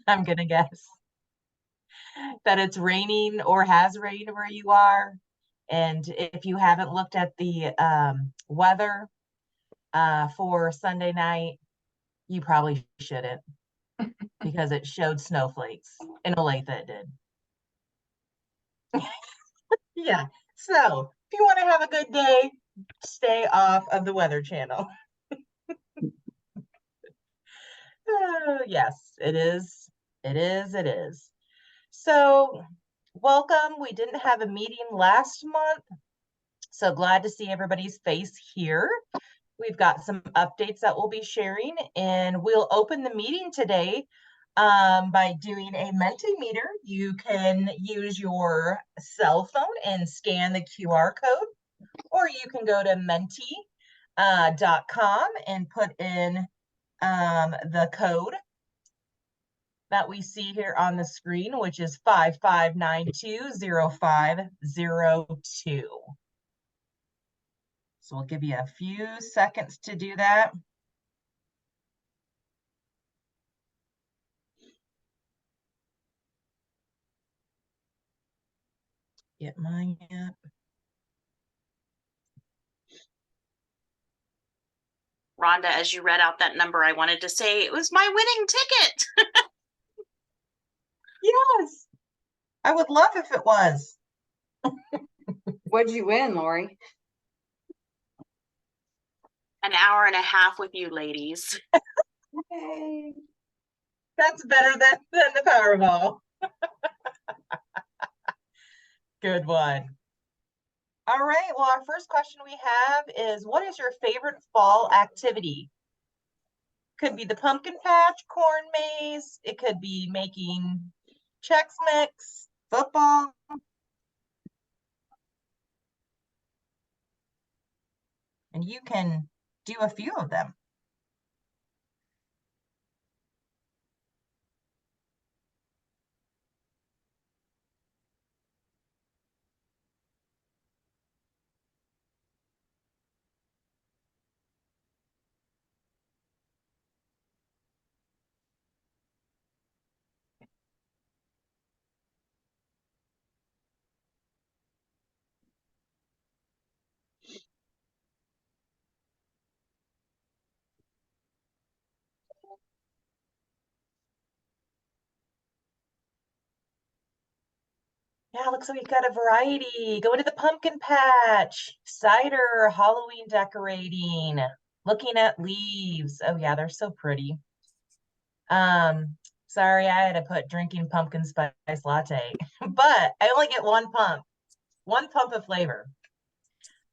I'm gonna guess that it's raining or has rained where you are. And if you haven't looked at the weather for Sunday night, you probably shouldn't because it showed snowflakes in Olathe it did. Yeah. So if you want to have a good day, stay off of the Weather Channel. Yes, it is. It is. It is. So welcome. We didn't have a meeting last month, so glad to see everybody's face here. We've got some updates that we'll be sharing, and we'll open the meeting today by doing a Mentimeter. You can use your cell phone and scan the QR code, or you can go to menti.com and put in the code that we see here on the screen, which is 55920502. So we'll give you a few seconds to do that. Get mine up. Rhonda, as you read out that number, I wanted to say it was my winning ticket. Yes, I would love if it was. What'd you win, Lori? An hour and a half with you ladies. Yay. That's better than the Powerball. Good one. All right, well, our first question we have is, what is your favorite fall activity? Could be the pumpkin patch, corn maze. It could be making Chex Mix, football. And you can do a few of them. Yeah, looks like we've got a variety. Going to the pumpkin patch, cider, Halloween decorating, looking at leaves. Oh yeah, they're so pretty. Sorry, I had to put drinking pumpkin spice latte, but I only get one pump of flavor.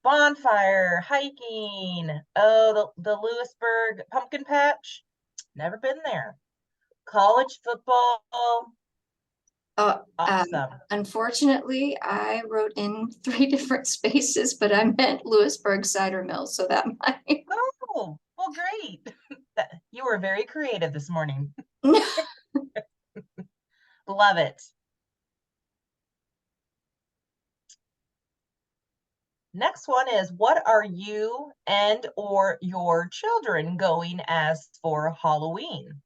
Bonfire, hiking. Oh, the Lewisburg pumpkin patch. Never been there. College football. Awesome. Unfortunately, I wrote in 3 different spaces, but I meant Lewisburg Cider Mill, so that might. Oh, well, great. You were very creative this morning. Love it. Next one is, what are you and or your children going as for Halloween?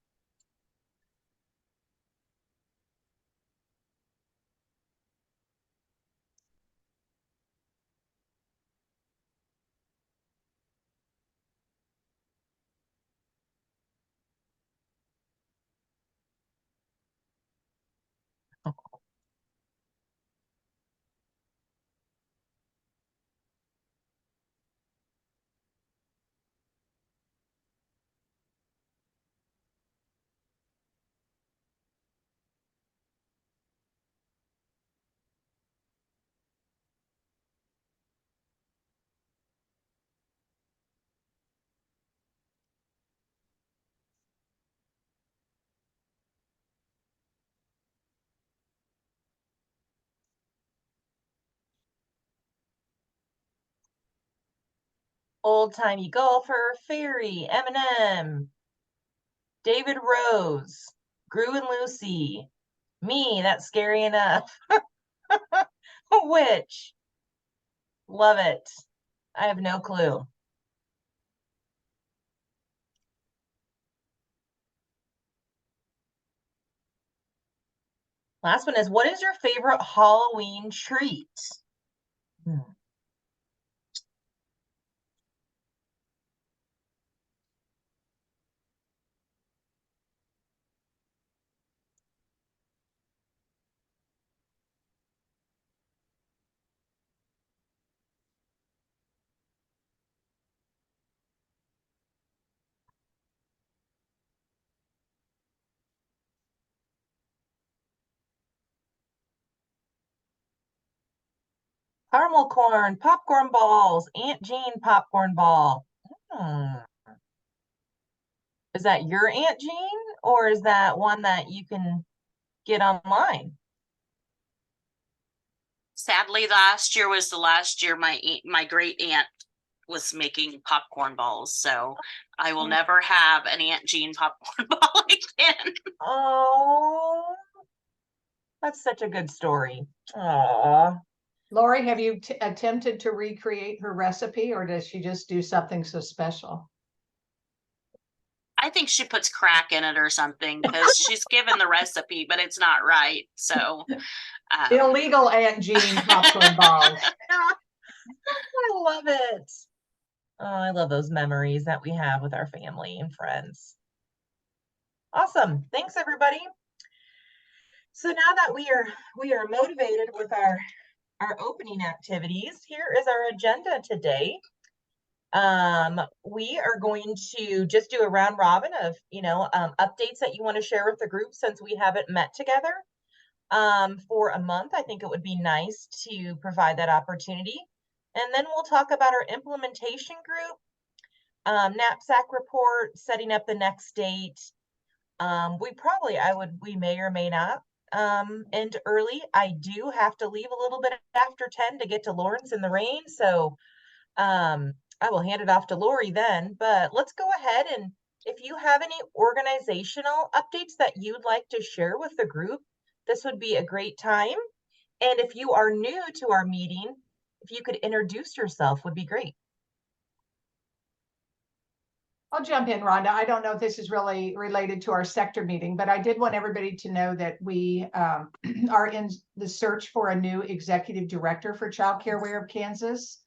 Old timey golfer, fairy, Eminem, David Rose, Gru and Lucy, me, that's scary enough. Witch. Love it. I have no clue. Last one is, what is your favorite Halloween treat? Hmm. Caramel corn, popcorn balls, Aunt Jean popcorn ball. Hmm. Is that your Aunt Jean, or is that one that you can get online? Sadly, last year was the last year my great aunt was making popcorn balls, so I will never have an Aunt Jean popcorn ball again. Oh, that's such a good story. Aw. Lori, have you attempted to recreate her recipe, or does she just do something so special? I think she puts crack in it or something because she's given the recipe, but it's not right. So Illegal Aunt Jean popcorn balls. I love it. Oh, I love those memories that we have with our family and friends. Awesome. Thanks, everybody. So now that we are motivated with our opening activities, here is our agenda today. We are going to just do a round robin of, updates that you want to share with the group since we haven't met together for a month. I think it would be nice to provide that opportunity. And then we'll talk about our implementation group, knapsack report, setting up the next date. We may or may not end early. I do have to leave a little bit after 10 to get to Lawrence in the rain. So I will hand it off to Lori then, but let's go ahead, and if you have any organizational updates that you'd like to share with the group, this would be a great time. And if you are new to our meeting, if you could introduce yourself would be great. I'll jump in, Rhonda. I don't know if this is really related to our sector meeting, but I did want everybody to know that we are in the search for a new executive director for Child Care Aware of Kansas.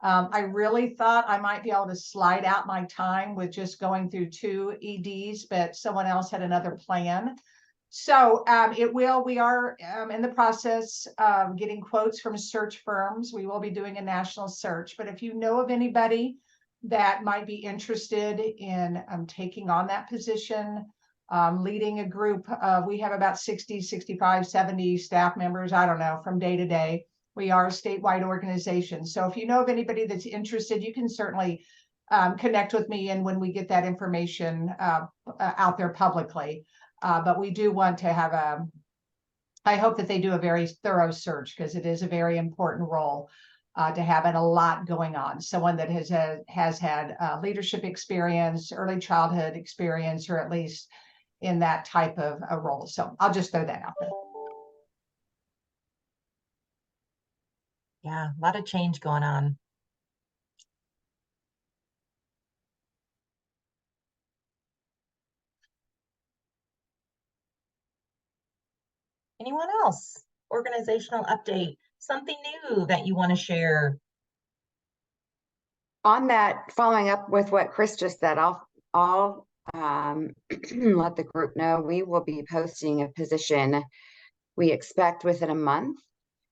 I really thought I might be able to slide out my time with just going through 2 EDs, but someone else had another plan. So we are in the process of getting quotes from search firms. We will be doing a national search, but if you know of anybody that might be interested in taking on that position, leading a group, we have about 60, 65, 70 staff members, I don't know, from day to day. We are a statewide organization. So if you know of anybody that's interested, you can certainly connect with me, and when we get that information out there publicly. But we do want to have I hope that they do a very thorough search, because it is a very important role to have, and a lot going on. Someone that has had leadership experience, early childhood experience, or at least in that type of a role. So I'll just throw that out there. Yeah, a lot of change going on. Anyone else? Organizational update, something new that you want to share? On that, following up with what Chris just said, I'll let the group know we will be posting a position we expect within a month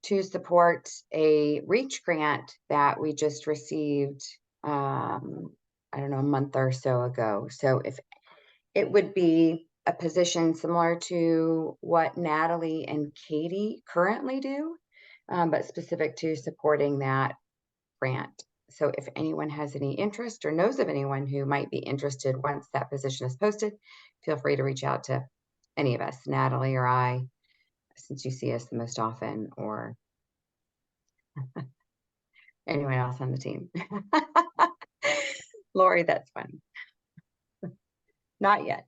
to support a REACH grant that we just received, I don't know, a month or so ago. So if it would be a position similar to what Natalie and Katie currently do, but specific to supporting that grant. So if anyone has any interest or knows of anyone who might be interested once that position is posted, feel free to reach out to any of us, Natalie or I, since you see us the most often, or anyone else on the team. Lori, that's fun. Not yet.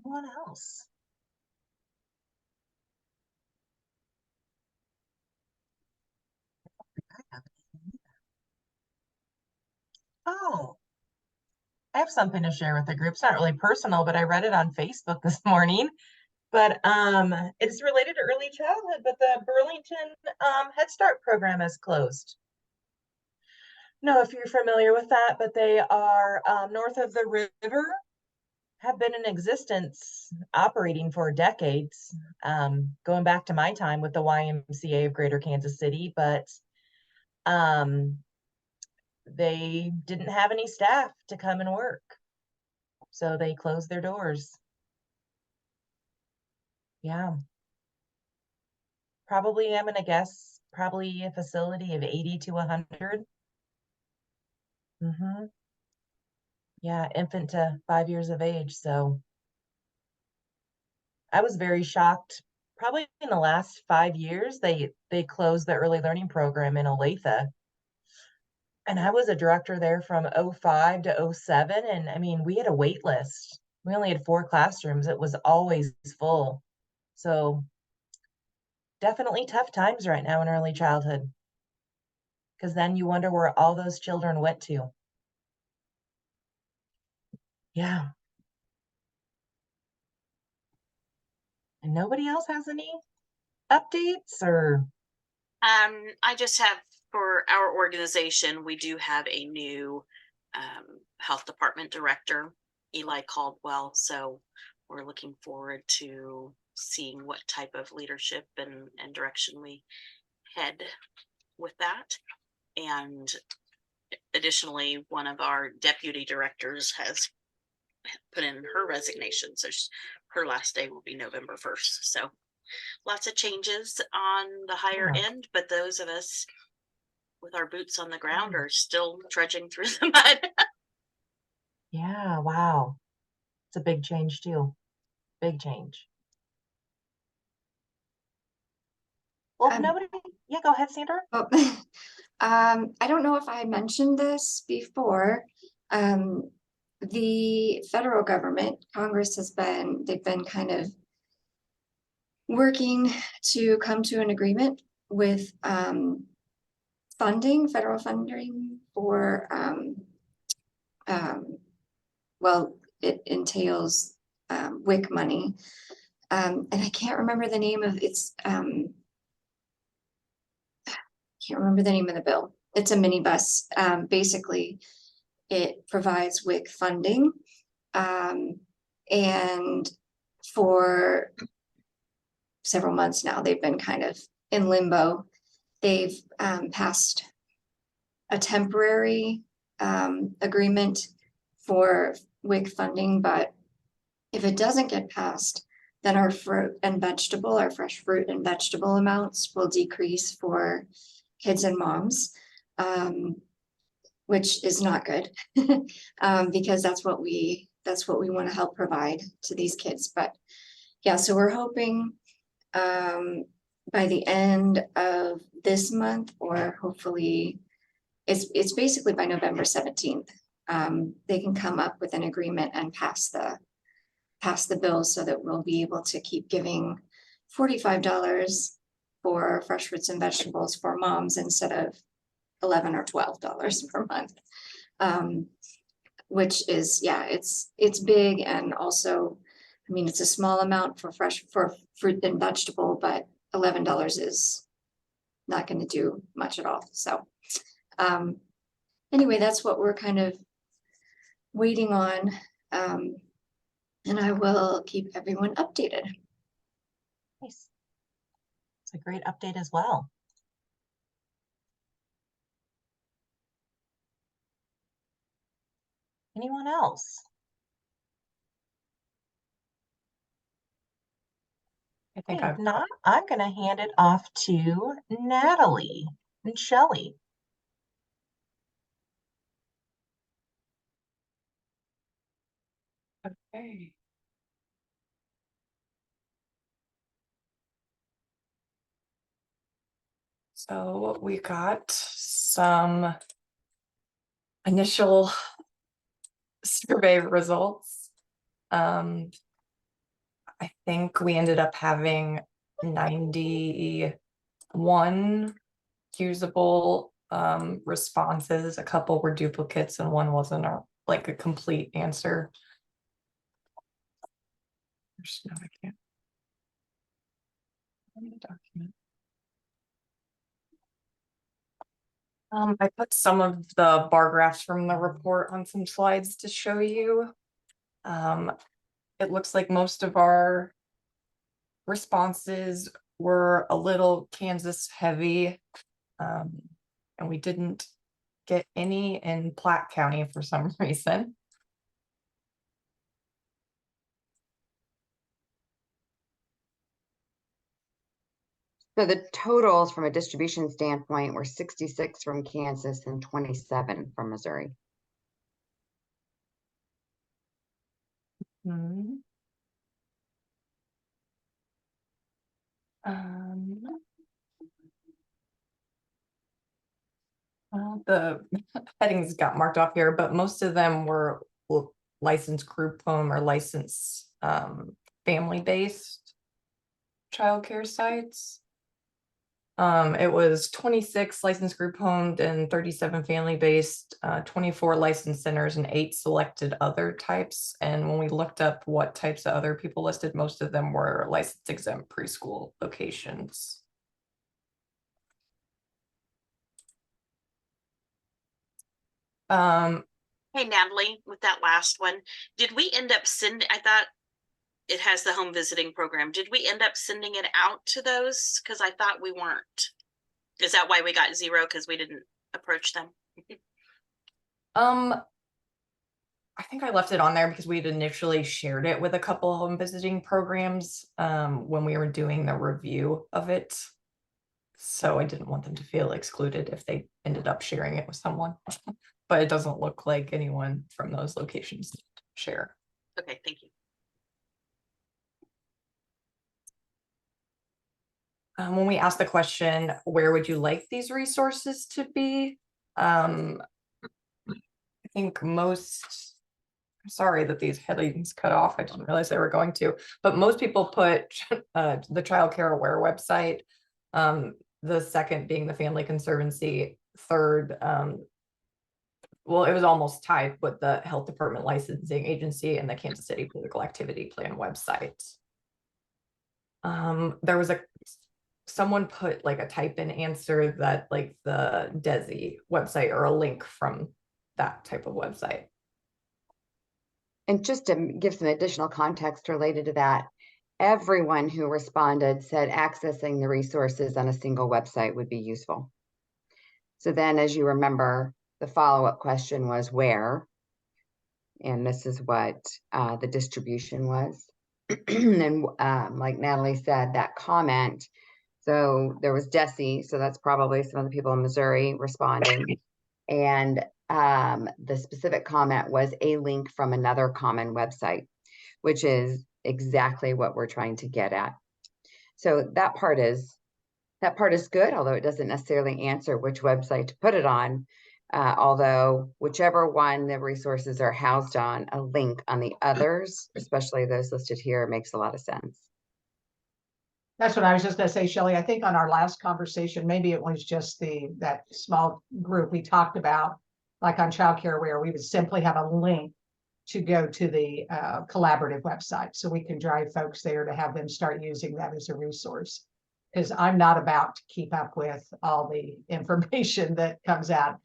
Anyone else? have something to share with the group. It's not really personal, but I read it on Facebook this morning. But it's related to early childhood, but the Burlington Head Start program is closed. Know if you're familiar with that, but they are north of the river, have been in existence, operating for decades, going back to my time with the YMCA of Greater Kansas City, but they didn't have any staff to come and work. So they closed their doors. Yeah. Probably, I'm gonna guess, probably a facility of 80 to 100. Mm-hmm. Yeah, infant to 5 years of age. So I was very shocked. Probably in the last 5 years, they closed the early learning program in Olathe. And I was a director there from 05 to 07. And I mean, we had a wait list. We only had 4 classrooms. It was always full. So definitely tough times right now in early childhood. Because then you wonder where all those children went to. Yeah. And nobody else has any updates or? I just have, for our organization, we do have a new health department director, Eli Caldwell. So we're looking forward to seeing what type of leadership and direction we head with that. And additionally, one of our deputy directors has put in her resignation. So her last day will be November 1st. So lots of changes on the higher Yeah. end, but those of us with our boots on the ground are still trudging through the mud. Yeah, wow. It's a big change too. Big change. Well, if Um, nobody, yeah, go ahead, Sandra. Oh, I don't know if I mentioned this before. The federal government, Congress they've been kind of working to come to an agreement with federal funding for well, it entails WIC money. And I can't remember the name of can't remember the name of the bill. It's a minibus. Basically, it provides WIC funding. And for several months now, they've been kind of in limbo. They've passed a temporary agreement for WIC funding, but if it doesn't get passed, then our fruit and vegetable, our fresh fruit and vegetable amounts will decrease for kids and moms, which is not good because that's what we want to help provide to these kids. But yeah, so we're hoping by the end of this month, or hopefully it's basically by November 17th, they can come up with an agreement and pass the bill so that we'll be able to keep giving $45 for fresh fruits and vegetables for moms instead of $11 or $12 per month. Which is, yeah, it's big, and also, I mean, it's a small amount for fruit and vegetable, but $11 is not going to do much at all. So anyway, that's what we're kind of waiting on. And I will keep everyone updated. Nice. It's a great update as well. Anyone else? I think Okay, if not, I'm going to hand it off to Natalie and Shelley. okay. So we got some initial survey results. I think we ended up having 91 usable responses. A couple were duplicates and one wasn't like a complete answer. No, I can't. Find the document. I put some of the bar graphs from the report on some slides to show you. It looks like most of our responses were a little Kansas heavy. And we didn't get any in Platte County for some reason. So the totals from a distribution standpoint were 66 from Kansas and 27 from Missouri. Hmm. Well, the headings got marked off here, but most of them were licensed group home or licensed family-based childcare sites. It was 26 licensed group homed and 37 family-based, 24 licensed centers and 8 selected other types. And when we looked up what types of other people listed, most of them were licensed exempt preschool locations. Hey Natalie, with that last one, did we end up sending, I thought it has the home visiting program. Did we end up sending it out to those? Because I thought we weren't. Is that why we got 0? Because we didn't approach them? I think I left it on there because we had initially shared it with a couple of home visiting programs when we were doing the review of it. So I didn't want them to feel excluded if they ended up sharing it with someone. But it doesn't look like anyone from those locations share. Okay, thank you. When we asked the question, where would you like these resources to be? I think most, sorry that these headings cut off. I didn't realize they were going to, but most people put the Child Care Aware website, the second being the Family Conservancy, third, well, it was almost tied with the Health Department Licensing Agency and the Kansas City Physical Activity Plan website. There was someone put like a type-in answer that like the DESI website or a link from that type of website. And just to give some additional context related to that, everyone who responded said accessing the resources on a single website would be useful. So then, as you remember, the follow-up question was where, and this is what the distribution was. And like Natalie said, that comment, so there was DESI, so that's probably some of the people in Missouri responding. And the specific comment was a link from another common website, which is exactly what we're trying to get at. So that part is good, although it doesn't necessarily answer which website to put it on. Although whichever one the resources are housed on, a link on the others, especially those listed here, makes a lot of sense. That's what I was just gonna say, Shelley. I think on our last conversation, maybe it was just that small group we talked about, like on Child Care Aware, we would simply have a link to go to the collaborative website. So we can drive folks there to have them start using that as a resource. Because I'm not about to keep up with all the information that comes out.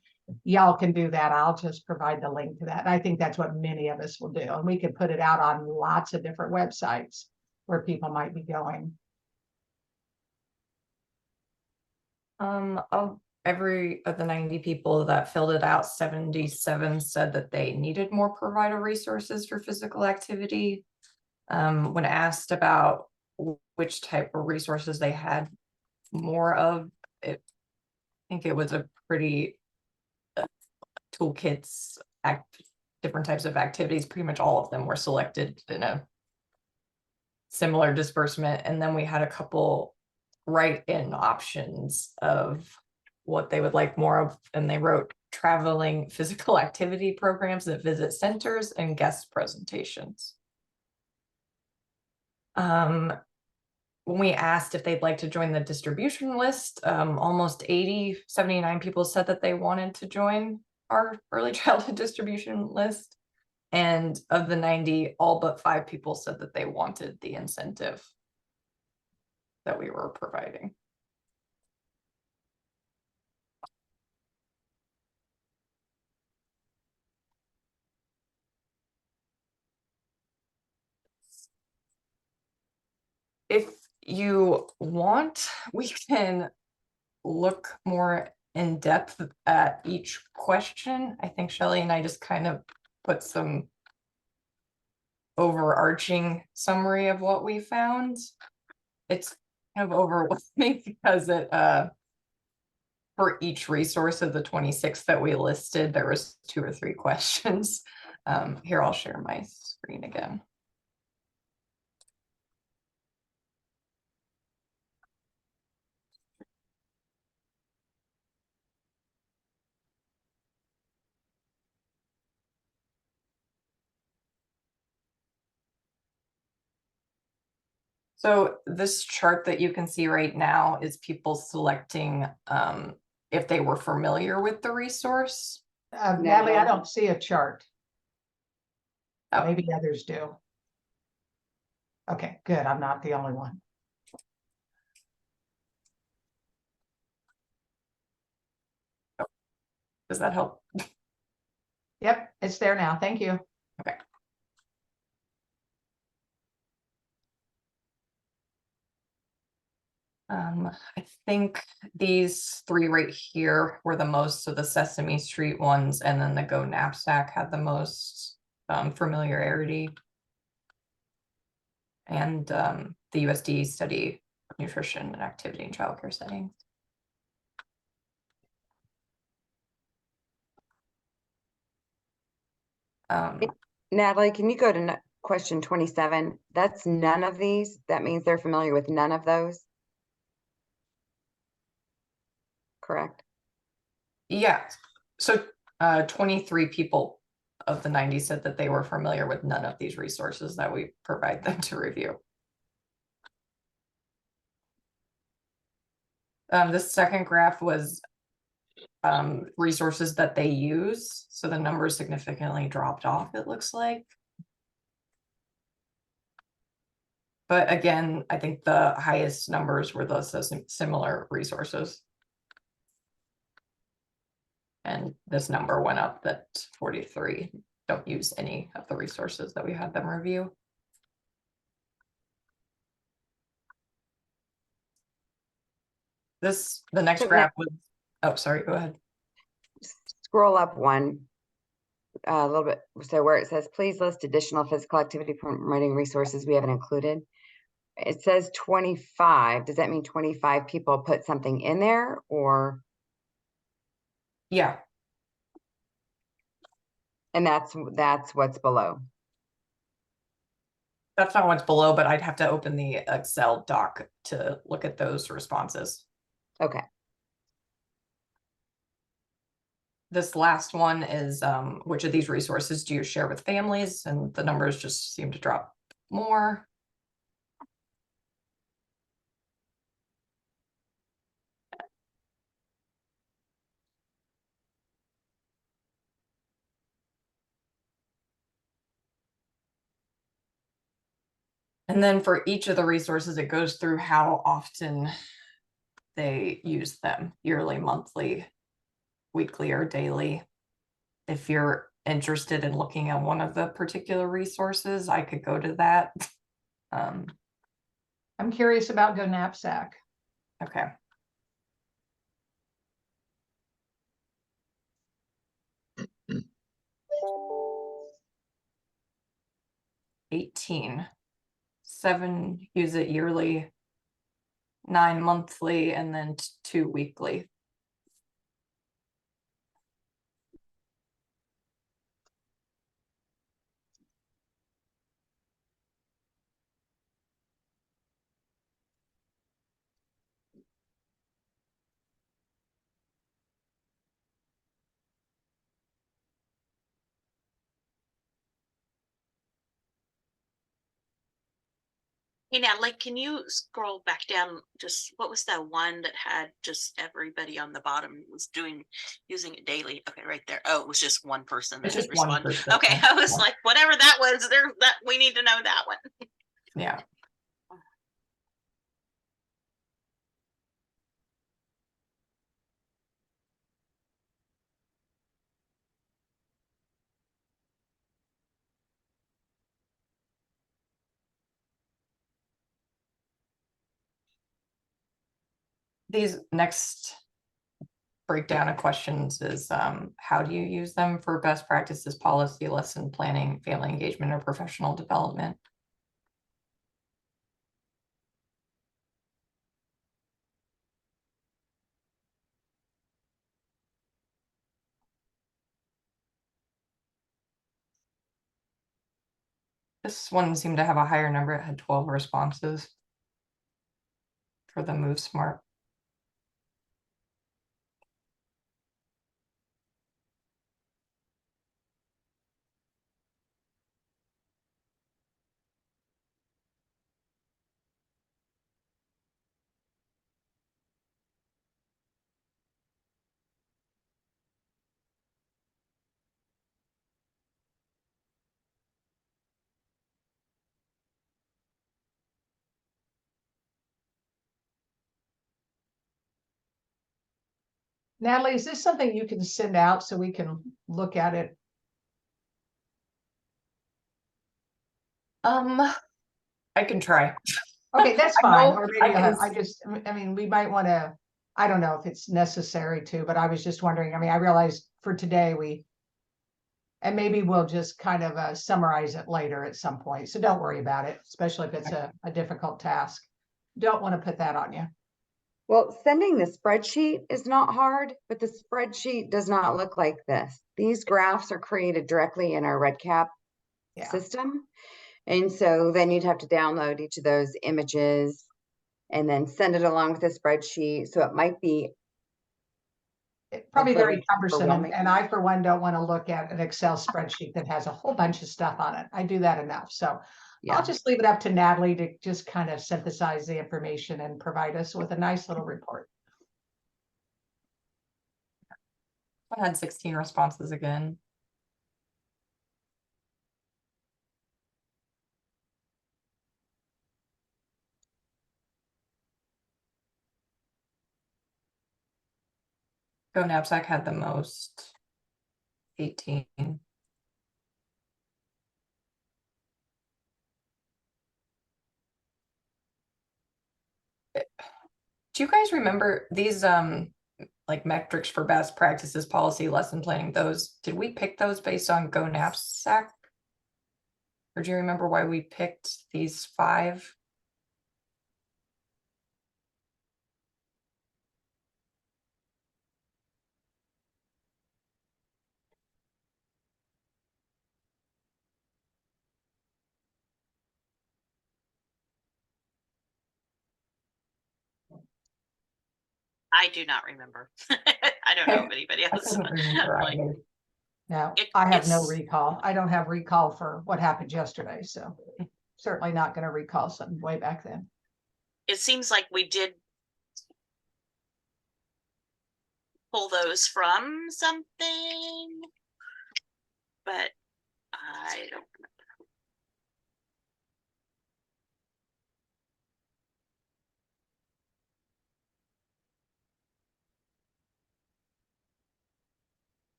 Y'all can do that. I'll just provide the link to that. And I think that's what many of us will do. And we can put it out on lots of different websites where people might be going. Of every of the 90 people that filled it out, 77 said that they needed more provider resources for physical activity. When asked about which type of resources they had more of, I think it was a pretty toolkits, different types of activities. Pretty much all of them were selected in a similar disbursement. And then we had a couple write-in options of what they would like more of, and they wrote traveling physical activity programs that visit centers and guest presentations. When we asked if they'd like to join the distribution list, almost 79 people said that they wanted to join our early childhood distribution list. And of the 90, all but 5 people said that they wanted the incentive that we were providing. If you want, we can look more in depth at each question. I think Shelley and I just kind of put some overarching summary of what we found. It's kind of overwhelming because it for each resource of the 26 that we listed, there was 2 or 3 questions. Here, I'll share my screen again. So this chart that you can see right now is people selecting if they were familiar with the resource. Natalie, I don't see a chart. Oh. Maybe others do. Okay, good. I'm not the only one. Does that help? Yep, it's there now. Thank you. Okay. I think these 3 right here were the most, so the Sesame Street ones, and then the Go Knapsack had the most familiarity. And the USD study nutrition and activity in childcare settings. Natalie, can you go to question 27? That's none of these. That means they're familiar with none of those. Correct? Yeah, so 23 people of the 90 said that they were familiar with none of these resources that we provide them to review. The second graph was resources that they use. So the numbers significantly dropped off, it looks like. But again, I think the highest numbers were those similar resources. And this number went up that 43 don't use any of the resources that we had them review. The next So graph was, oh, sorry, go ahead. Scroll up one a little bit. So where it says, please list additional physical activity promoting resources we haven't included. It says 25. Does that mean 25 people put something in there, or? Yeah, And that's what's below. that's not what's below, but I'd have to open the Excel doc to look at those responses. Okay. This last one is which of these resources do you share with families? And the numbers just seem to drop more. And then for each of the resources, it goes through how often they use them, yearly, monthly, weekly, or daily. If you're interested in looking at one of the particular resources, I could go to that. I'm curious about Go Knapsack. Okay. $18. 7 use it yearly, 9 monthly, and then 2 weekly. Hey Natalie, can you scroll back down? Just what was that one that had just everybody on the bottom was using it daily? Okay, right there. Oh, it was just one person that It's had just one responded. person, Okay, yeah. I was like, whatever that was, there that we need to know that one. Yeah. These next breakdown of questions is how do you use them for best practices, policy, lesson planning, family engagement, or professional development? This one seemed to have a higher number. It had 12 responses for the Move Smart. Natalie, is this something you can send out so we can look at it? I can try. Okay, that's I fine. know Or I maybe can I just, I mean, we might want to, I don't know if it's necessary to, but I was just wondering, I mean, I realized for today and maybe we'll just kind of summarize it later at some point. So don't worry about it, especially if it's a difficult task. Don't want to put that on you. Well, sending the spreadsheet is not hard, but the spreadsheet does not look like this. These graphs are created directly in our REDCap Yeah. system. And so then you'd have to download each of those images and then send it along with the spreadsheet. So it might be It's probably little very cumbersome. overwhelming. And I, for one, don't want to look at an Excel spreadsheet that has a whole bunch of stuff on it. I do that enough. So yeah. I'll just leave it up to Natalie to just kind of synthesize the information and provide us with a nice little report. I had 16 responses again. Go Knapsack had the most, 18. Do you guys remember these like metrics for best practices, policy, lesson planning, those, did we pick those based on Go Knapsack? Or do you remember why we picked these 5? I do not remember. I don't know if anybody I else. couldn't remember Like, either. No, It- I have no it's- recall. I don't have recall for what happened yesterday. So certainly not going to recall something way back then. it seems like we did pull those from something, but I don't.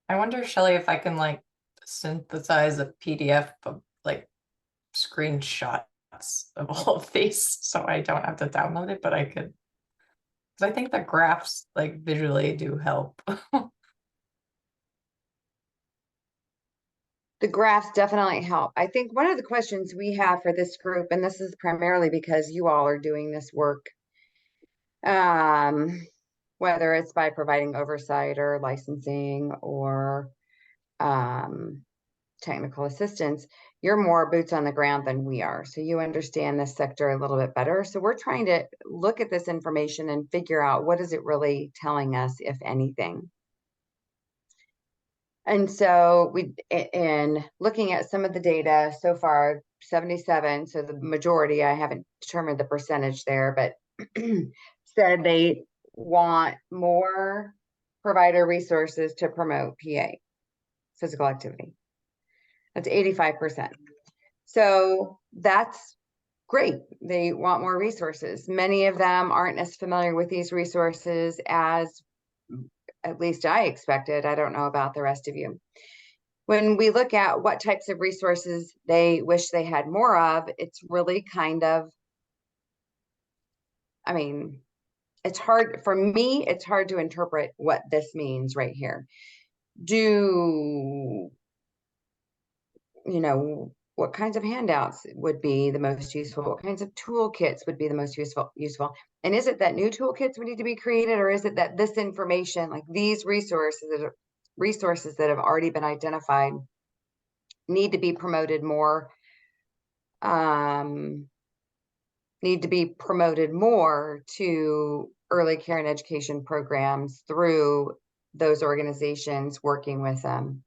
I wonder, Shelley, if I can like synthesize a PDF of like screenshots of all of these, so I don't have to download it, but I could. Because I think the graphs like visually do help. The graphs definitely help. I think one of the questions we have for this group, and this is primarily because you all are doing this work, whether it's by providing oversight or licensing or technical assistance, you're more boots on the ground than we are. So you understand this sector a little bit better. So we're trying to look at this information and figure out what is it really telling us, if anything. And so in looking at some of the data so far, 77, so the majority, I haven't determined the percentage there, but said they want more provider resources to promote PA, physical activity. That's 85%. So that's great. They want more resources. Many of them aren't as familiar with these resources as at least I expected. I don't know about the rest of you. When we look at what types of resources they wish they had more of, it's really kind of, I mean, it's hard for me, it's hard to interpret what this means right here. What kinds of handouts would be the most useful? What kinds of toolkits would be the most useful? And is it that new toolkits would need to be created, or is it that this information, like these resources that have already been identified, need to be promoted more, to early care and education programs through those organizations working with them?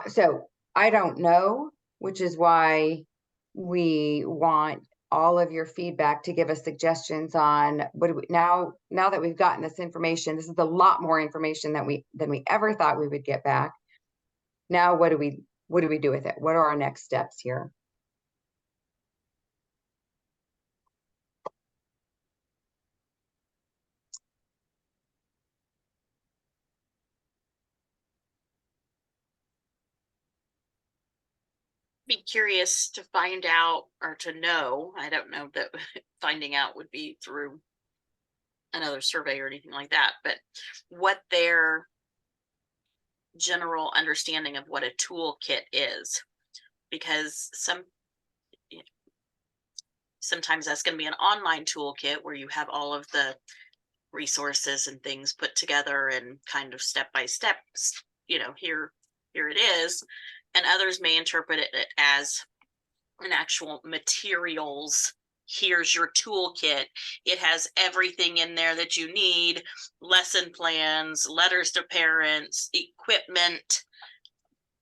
So I don't know, which is why we want all of your feedback to give us suggestions on what do we, now that we've gotten this information. This is a lot more information than we ever thought we would get back. Now, what do we do with it? What are our next steps here? Be curious to find out or to know. I don't know that finding out would be through another survey or anything like that, but what their general understanding of what a toolkit is, because sometimes that's going to be an online toolkit where you have all of the resources and things put together and kind of step by step, here it is. And others may interpret it as an actual materials. Here's your toolkit. It has everything in there that you need: lesson plans, letters to parents, equipment,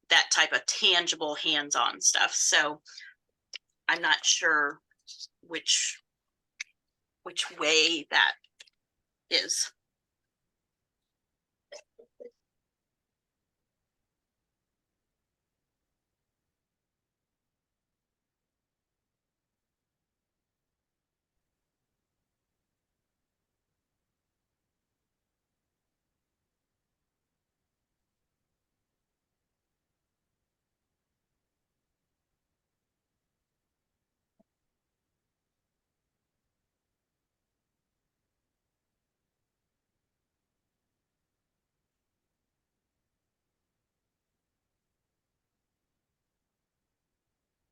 that type of tangible hands-on stuff. So I'm not sure which way that is.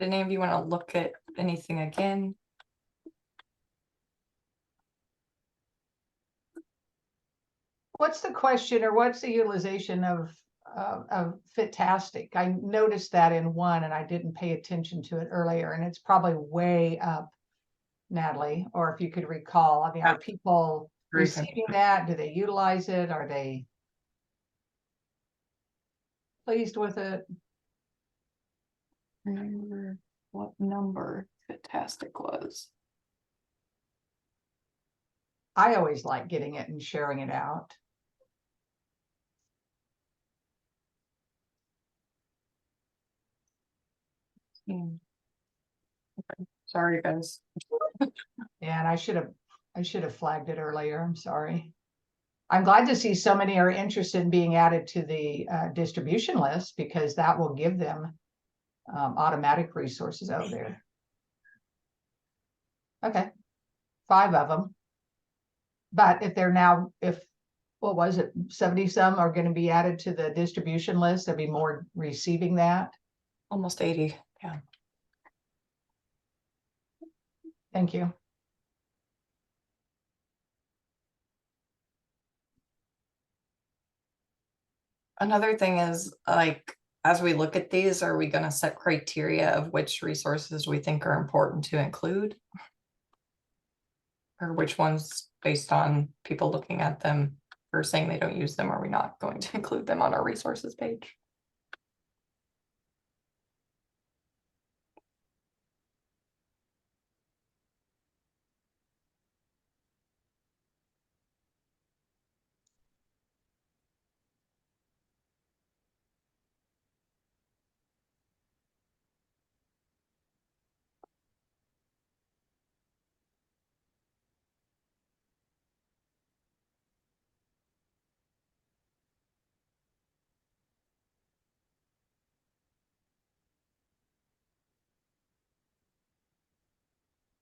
Did any of you want to look at anything again? What's the question, or what's the utilization of Fitastic? I noticed that in one and I didn't pay attention to it earlier, and it's probably way up, Natalie, or if you could recall. I mean, are people receiving that? Do they utilize it? Are they pleased with it? Remember what number Fitastic was? I always like getting it and sharing it out. Okay. Sorry, guys. Yeah, and I should have flagged it earlier. I'm sorry. I'm glad to see so many are interested in being added to the distribution list, because that will give them automatic resources out there. Okay, 5 of them. But if they're now, what was it, 70 some are going to be added to the distribution list, there'll be more receiving that. Almost 80. Yeah. Thank you. Another thing is like, as we look at these, are we gonna set criteria of which resources we think are important to include? Or which ones, based on people looking at them or saying they don't use them, are we not going to include them on our resources page?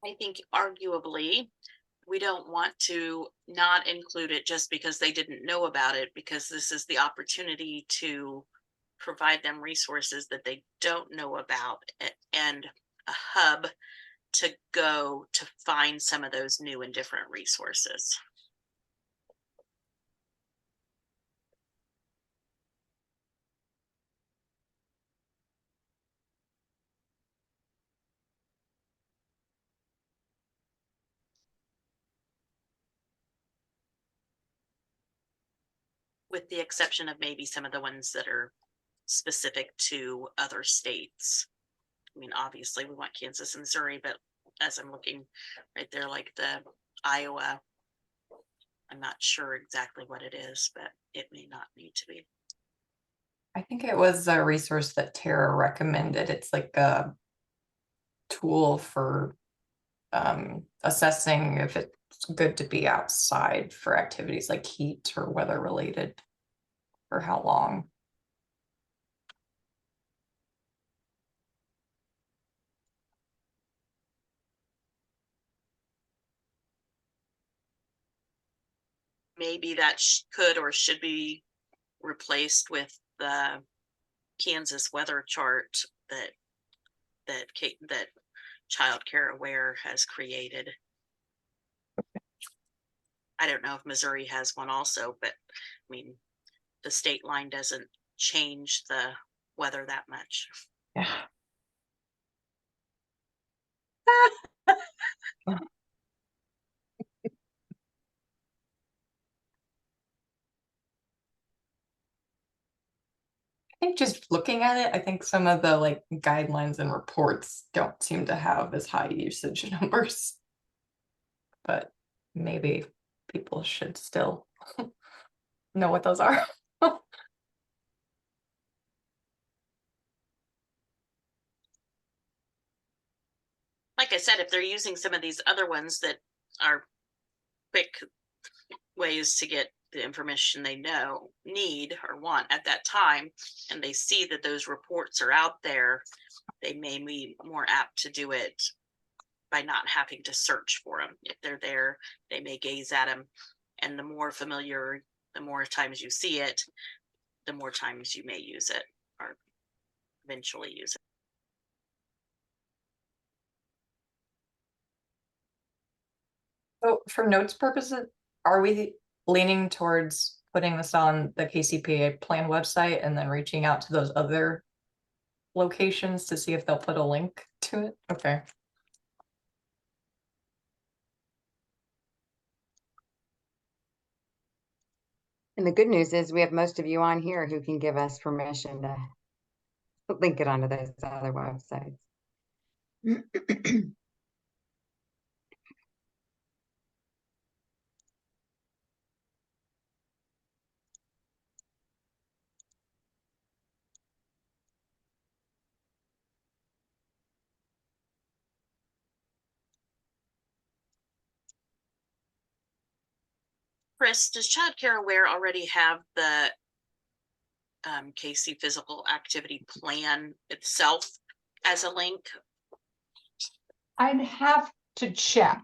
I think arguably, we don't want to not include it just because they didn't know about it, because this is the opportunity to provide them resources that they don't know about and a hub to go to find some of those new and different resources. With the exception of maybe some of the ones that are specific to other states. I mean, obviously we want Kansas and Missouri, but as I'm looking right there, like the Iowa, I'm not sure exactly what it is, but it may not need to be. I think it was a resource that Tara recommended. It's like a tool for assessing if it's good to be outside for activities like heat or weather related, for how long. Maybe that could or should be replaced with the Kansas weather chart that Child Care Aware has created. I don't know if Missouri has one also, but I mean, the state line doesn't change the weather that much. Yeah. I think just looking at it, I think some of the like guidelines and reports don't seem to have as high usage numbers. But maybe people should still know what those are. Like I said, if they're using some of these other ones that are quick ways to get the information they need or want at that time, and they see that those reports are out there, they may be more apt to do it by not having to search for them. If they're there, they may gaze at them, and the more familiar, the more times you see it, the more times you may use it or eventually use it. So for notes purposes, are we leaning towards putting this on the KCPA plan website and then reaching out to those other locations to see if they'll put a link to it? Okay. And the good news is we have most of you on here who can give us permission to link it onto those other websites. Chris, does Child Care Aware already have the KC physical activity plan itself as a link? I'd have to check.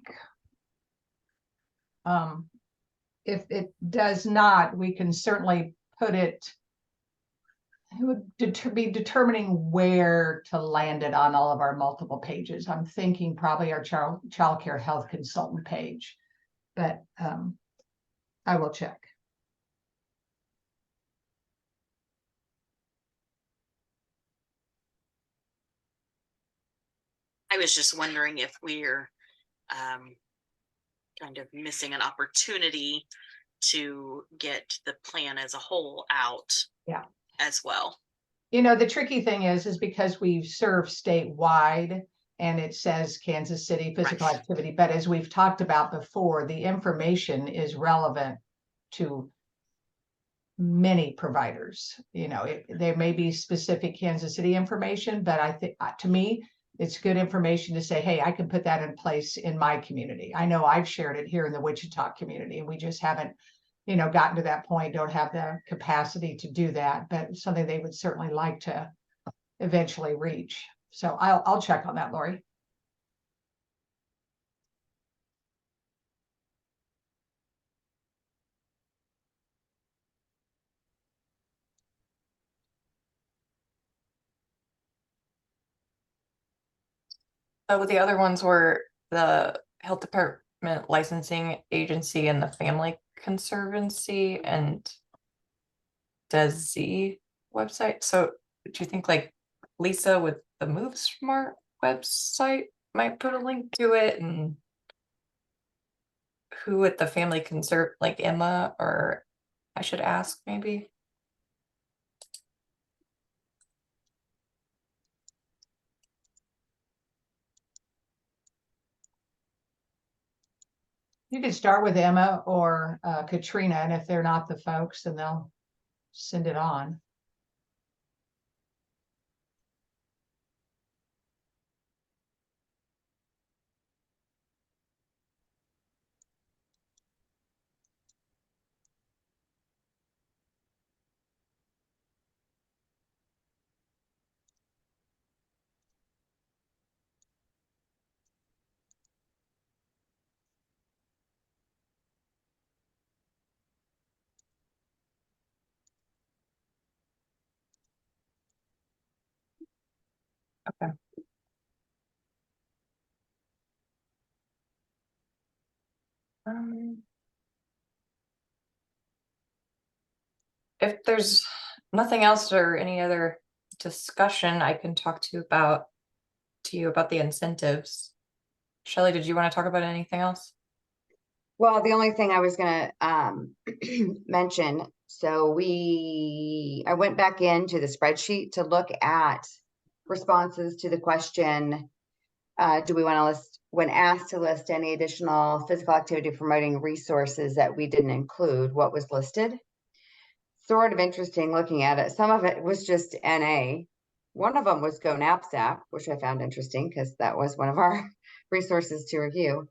If it does not, we can certainly put it. It would be determining where to land it on all of our multiple pages. I'm thinking probably our child care health consultant page, but I will check. was just wondering if we're kind of missing an opportunity to get the plan as a whole out. Yeah. As well. You know, the tricky thing is because we serve statewide and it says Kansas City physical Right. activity, but as we've talked about before, the information is relevant to many providers. You know, there may be specific Kansas City information, but I think, to me, it's good information to say, hey, I can put that in place in my community. I know I've shared it here in the Wichita community, and we just haven't, you know, gotten to that point, don't have the capacity to do that, but something they would certainly like to eventually reach. So I'll check on that, Lori. So the other ones were the Health Department Licensing Agency and the Family Conservancy and DESZ website. So do you think like Lisa with the Move Smart website might put a link to it, and who at the Family Conserv, like Emma, or I should ask maybe? You could start with Emma or Katrina, and if they're not the folks, then they'll send it on. Okay. If there's nothing else or any other discussion, I can talk to you about the incentives. Shelley, did you want to talk about anything else? Well, the only thing I was gonna mention, so I went back into the spreadsheet to look at responses to the question, do we want to list, when asked to list any additional physical activity promoting resources that we didn't include, what was listed? Sort of interesting looking at it. Some of it was just NA. One of them was Go Knapsack, which I found interesting because that was one of our resources to review.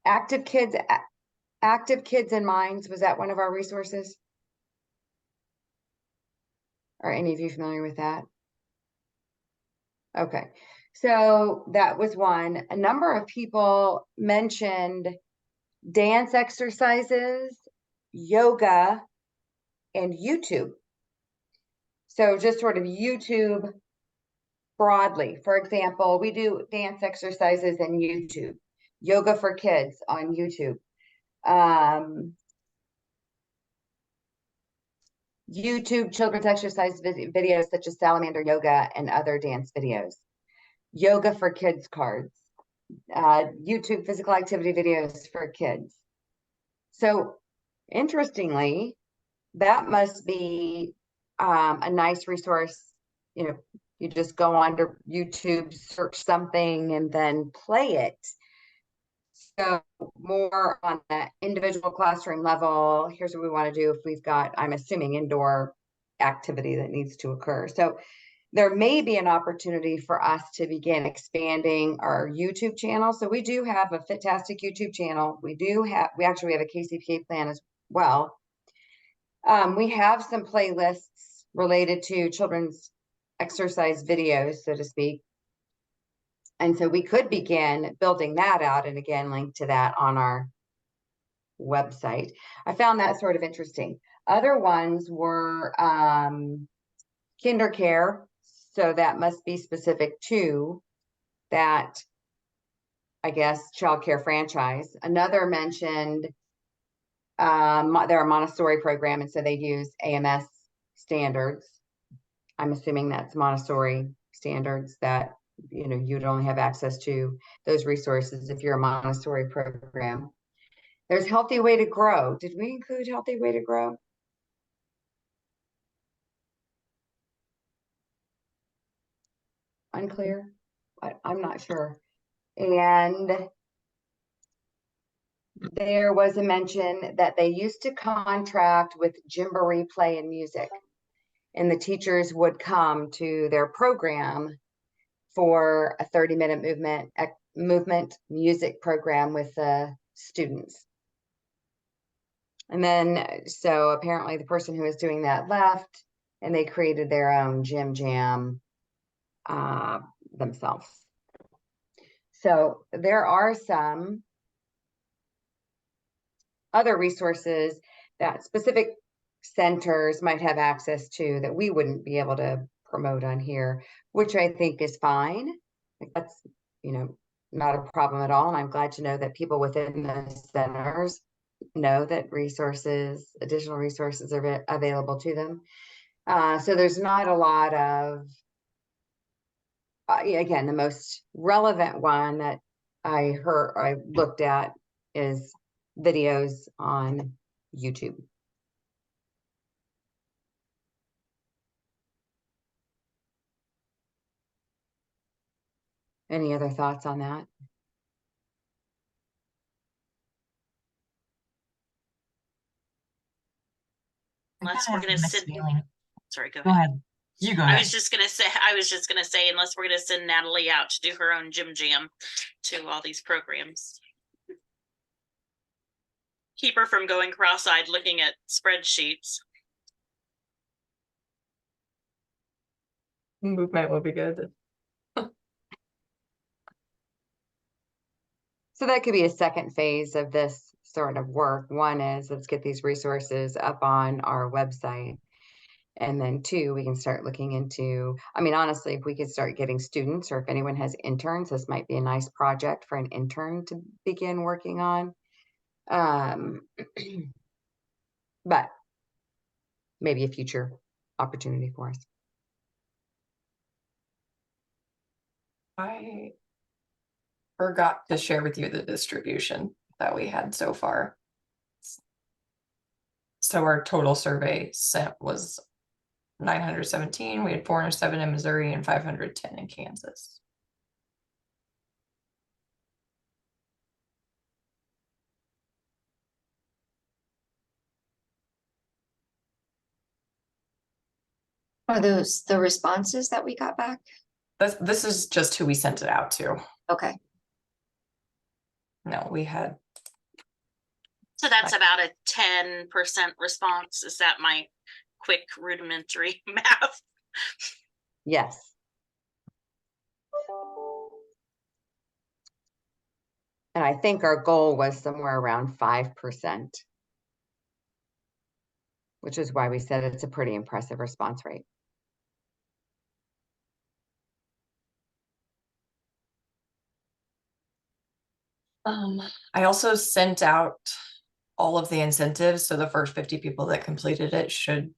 Active Kids in Minds, was that one of our resources? Are any of you familiar with that? Okay, so that was one. A number of people mentioned dance exercises, yoga, and YouTube. So just sort of YouTube broadly. For example, we do dance exercises in YouTube, yoga for kids on YouTube. YouTube children's exercise videos such as salamander yoga and other dance videos, yoga for kids cards, YouTube physical activity videos for kids. So interestingly, that must be a nice resource. You know, you just go onto YouTube, search something, and then play it. So more on the individual classroom level, here's what we want to do if we've got, I'm assuming, indoor activity that needs to occur. So there may be an opportunity for us to begin expanding our YouTube channel. So we do have a Fitastic YouTube channel. We actually have a KCPA plan as well. We have some playlists related to children's exercise videos, so to speak. And so we could begin building that out, and again, link to that on our website. I found that sort of interesting. Other ones were kinder care. So that must be specific to that, I guess, childcare franchise. Another mentioned they're a Montessori program, and so they use AMS standards. I'm assuming that's Montessori standards that, you know, you'd only have access to those resources if you're a Montessori program. There's Healthy Way to Grow. Did we include Healthy Way to Grow? Unclear. I'm not sure. And there was a mention that they used to contract with Gymboree Play and Music, and the teachers would come to their program for a 30-minute movement music program with the students. And then, so apparently the person who was doing that left, and they created their own Gym Jam themselves. So there are some other resources that specific centers might have access to that we wouldn't be able to promote on here, which I think is fine. That's, you know, not a problem at all. And I'm glad to know that people within the centers know that resources, additional resources are available to them. So there's not a lot of, again, the most relevant one that I looked at is videos on YouTube. Any other thoughts on that? Unless we're gonna send, sorry, go Go ahead. ahead. You go I ahead. was just gonna say, unless we're gonna send Natalie out to do her own Gym Jam to all these programs. Keep her from going cross-eyed looking at spreadsheets. Movement will be good. So that could be a second phase of this sort of work. One is, let's get these resources up on our website. And then two, we can start looking into, I mean, honestly, if we could start getting students, or if anyone has interns, this might be a nice project for an intern to begin working on. But maybe a future opportunity for us. I forgot to share with you the distribution that we had so far. So our total survey sent was 917. We had 407 in Missouri and 510 in Kansas. Are those the responses that we got back? This is just who we sent it out to. Okay. No, we had, So that's about a 10% response. Is that my quick rudimentary math? Yes. And I think our goal was somewhere around 5%, which is why we said it's a pretty impressive response rate. I also sent out all of the incentives. So the first 50 people that completed it should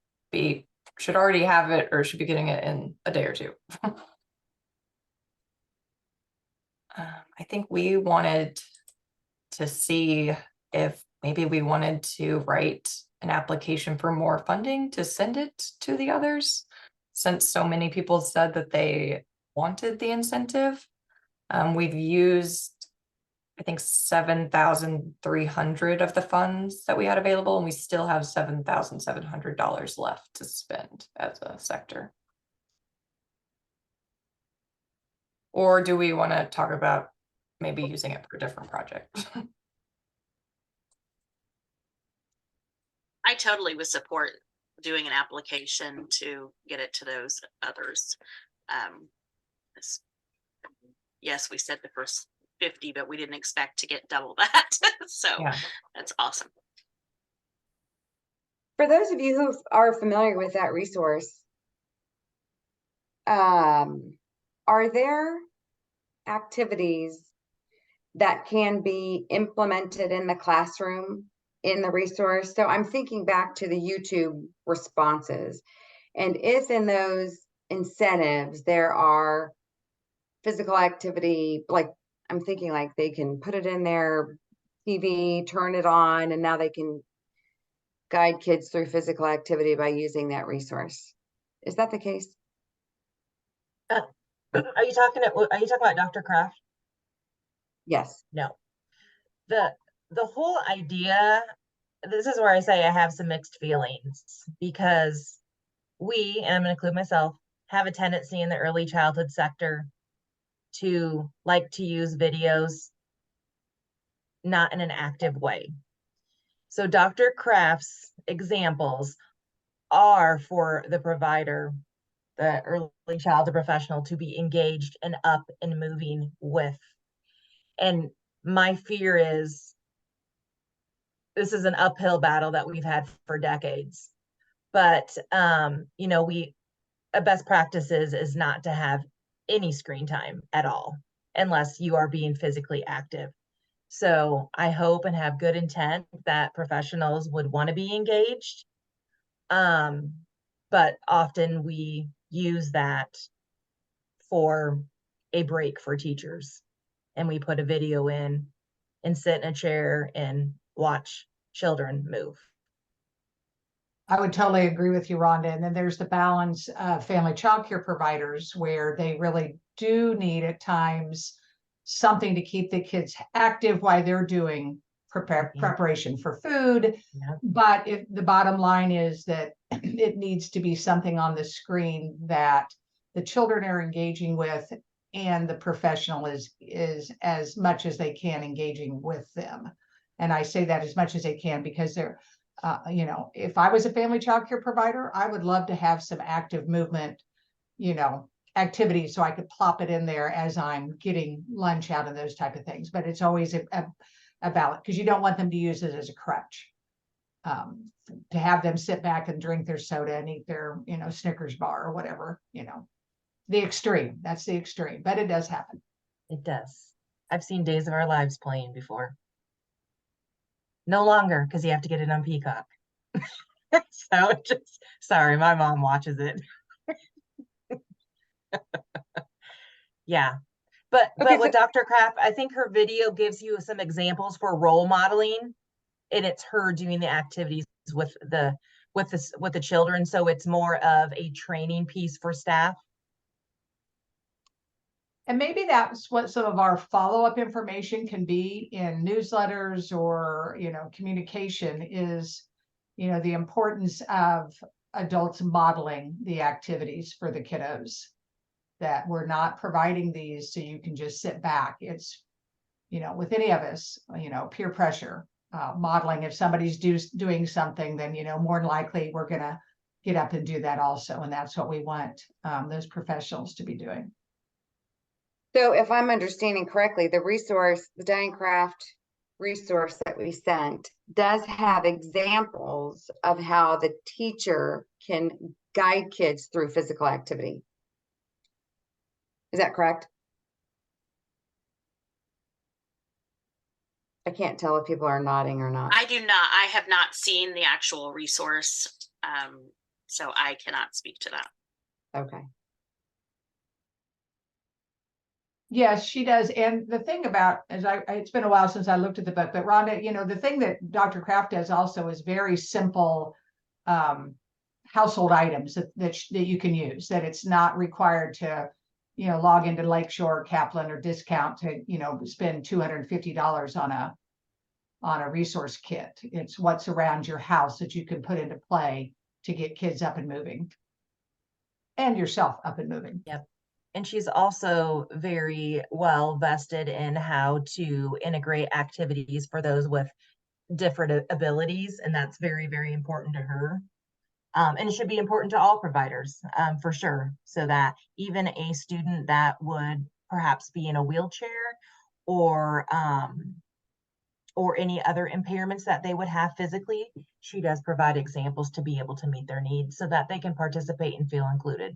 already have it, or should be getting it in a day or two. I think we wanted to see if maybe we wanted to write an application for more funding to send it to the others, since so many people said that they wanted the incentive. We've used, I think, 7,300 of the funds that we had available, and we still have $7,700 left to spend as a sector. Or do we want to talk about maybe using it for a different project? I totally would support doing an application to get it to those others. Yes, we said the first 50, but we didn't expect to get double that. So Yeah. That's awesome. For those of you who are familiar with that resource, are there activities that can be implemented in the classroom in the resource? So I'm thinking back to the YouTube responses, and if in those incentives, there are physical activity, like I'm thinking like they can put it in their TV, turn it on, and now they can guide kids through physical activity by using that resource. Is that the case? Are you talking about Dr. Kraft? Yes. No. The whole idea, this is where I say I have some mixed feelings, because we, and I'm going to include myself, have a tendency in the early childhood sector to like to use videos not in an active way. So Dr. Kraft's examples are for the provider, the early childhood professional, to be engaged and up and moving with. And my fear is this is an uphill battle that we've had for decades. But you know, a best practice is not to have any screen time at all unless you are being physically active. So I hope and have good intent that professionals would want to be engaged. But often we use that for a break for teachers. And we put a video in and sit in a chair and watch children move. I would totally agree with you, Rhonda. And then there's the balance of family childcare providers where they really do need at times something to keep the kids active while they're doing preparation for food. Yeah. But if the bottom line is that it needs to be something on the screen that the children are engaging with, and the professional is as much as they can engaging with them. And I say that as much as they can because they're you know, if I was a family childcare provider, I would love to have some active movement, you know, activity so I could plop it in there as I'm getting lunch out and those type of things. But it's always a balance, because you don't want them to use it as a crutch. To have them sit back and drink their soda and eat their, you know, Snickers bar or whatever, you know, the extreme. That's the extreme, but it does happen. It does. I've seen Days of Our Lives playing before. No longer, because you have to get it on Peacock. So just, sorry, my mom watches it. Yeah. But Okay, with Dr. Kraft, I think her video gives you some examples for role modeling, and it's her doing the activities with the children. So it's more of a training piece for staff. And maybe that's what some of our follow-up information can be in newsletters or, you know, communication is, you know, the importance of adults modeling the activities for the kiddos, that we're not providing these so you can just sit back. It's, you know, with any of us, you know, peer pressure, modeling. If somebody's doing something, then, you know, more than likely we're going to get up and do that also. And that's what we want those professionals to be doing. so if I'm understanding correctly, the resource, the Diane Craft resource that we sent does have examples of how the teacher can guide kids through physical activity. Is that correct? I can't tell if people are nodding or not. I do not, I have not seen the actual resource, so I cannot speak to that. Okay. Yes, she does. And the thing about, it's been a while since I looked at the book, but Rhonda, you know, the thing that Dr. Kraft does also is very simple household items that you can use, that it's not required to, you know, log into Lakeshore, Kaplan, or Discount to, you know, spend $250 on a resource kit. It's what's around your house that you can put into play to get kids up and moving and yourself up and moving. Yep. And she's also very well vested in how to integrate activities for those with different abilities. And that's very, very important to her. And it should be important to all providers, for sure. So that even a student that would perhaps be in a wheelchair or any other impairments that they would have physically, she does provide examples to be able to meet their needs so that they can participate and feel included.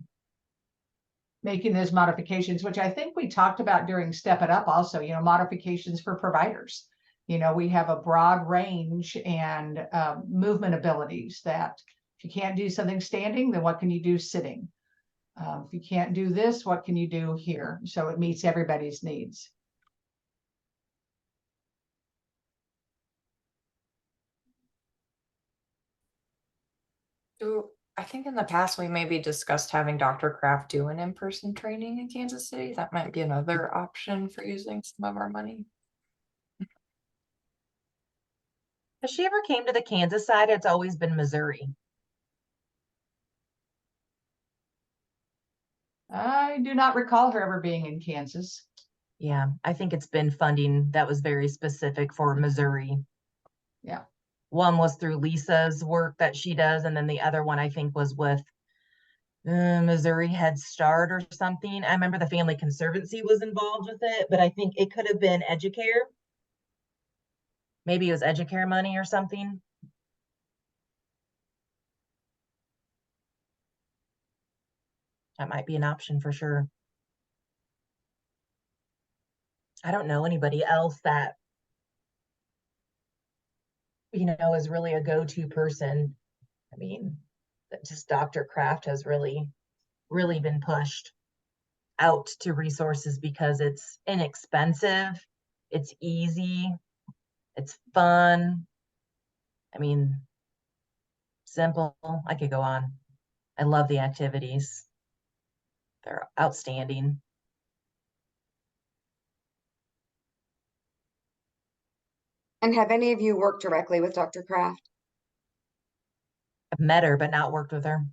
Making those modifications, which I think we talked about during Step It Up also, you know, modifications for providers. You know, we have a broad range and movement abilities that if you can't do something standing, then what can you do sitting? If you can't do this, what can you do here? So it meets everybody's needs. I think in the past, we maybe discussed having Dr. Kraft do an in-person training in Kansas City. That might be another option for using some of our money. Has she ever came to the Kansas side? It's always been Missouri. I do not recall her ever being in Kansas. Yeah, I think it's been funding that was very specific for Missouri. Yeah. One was through Lisa's work that she does, and then the other one I think was with Missouri Head Start or something. I remember the Family Conservancy was involved with it, but I think it could have been Educare. Maybe it was Educare money or something. That might be an option for sure. I don't know anybody else that, you know, is really a go-to person. I mean, that just Dr. Kraft has really been pushed out to resources because it's inexpensive, it's easy, it's fun. I mean, simple. I could go on. I love the activities. They're outstanding. And have any of you worked directly with Dr. Kraft? I've met her, but not worked with her.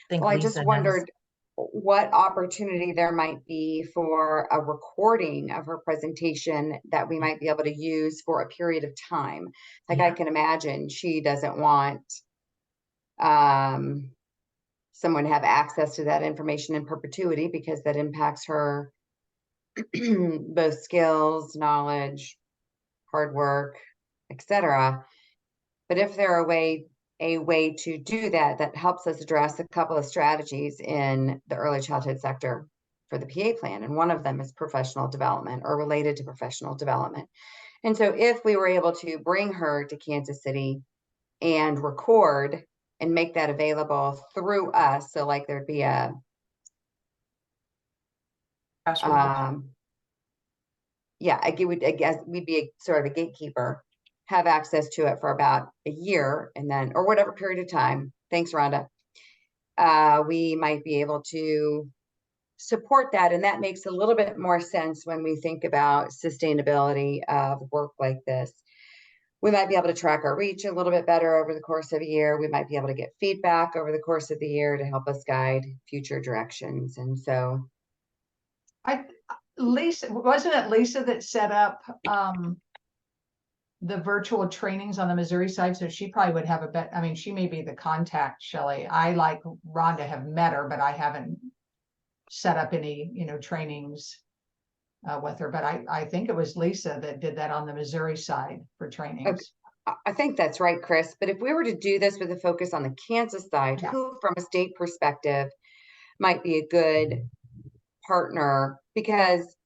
Think Well, I Lisa just knows. wondered what opportunity there might be for a recording of her presentation that we might be able to use for a period of time. Like I Yeah. can imagine she doesn't want someone to have access to that information in perpetuity because that impacts her both skills, knowledge, hard work, etc. But if there are a way to do that that helps us address a couple of strategies in the early childhood sector for the PA plan, and one of them is professional development or related to professional development. And so if we were able to bring her to Kansas City and record and make that available through us, so like there'd be a yeah, I guess we'd be sort of a gatekeeper, have access to it for about a year and then, or whatever period of time. Thanks, Rhonda. We might be able to support that. And that makes a little bit more sense when we think about sustainability of work like this. We might be able to track our reach a little bit better over the course of a year. We might be able to get feedback over the course of the year to help us guide future directions. And so Lisa, wasn't it Lisa that set up the virtual trainings on the Missouri side? So she probably would have a bet. I mean, she may be the contact, Shelley. I, like Rhonda, have met her, but I haven't set up any, you know, trainings with her. But I think it was Lisa that did that on the Missouri side for trainings. Okay. I think that's right, Chris. But if we were to do this with a focus on the Kansas side, Yeah. who from a state perspective might be a good partner? Because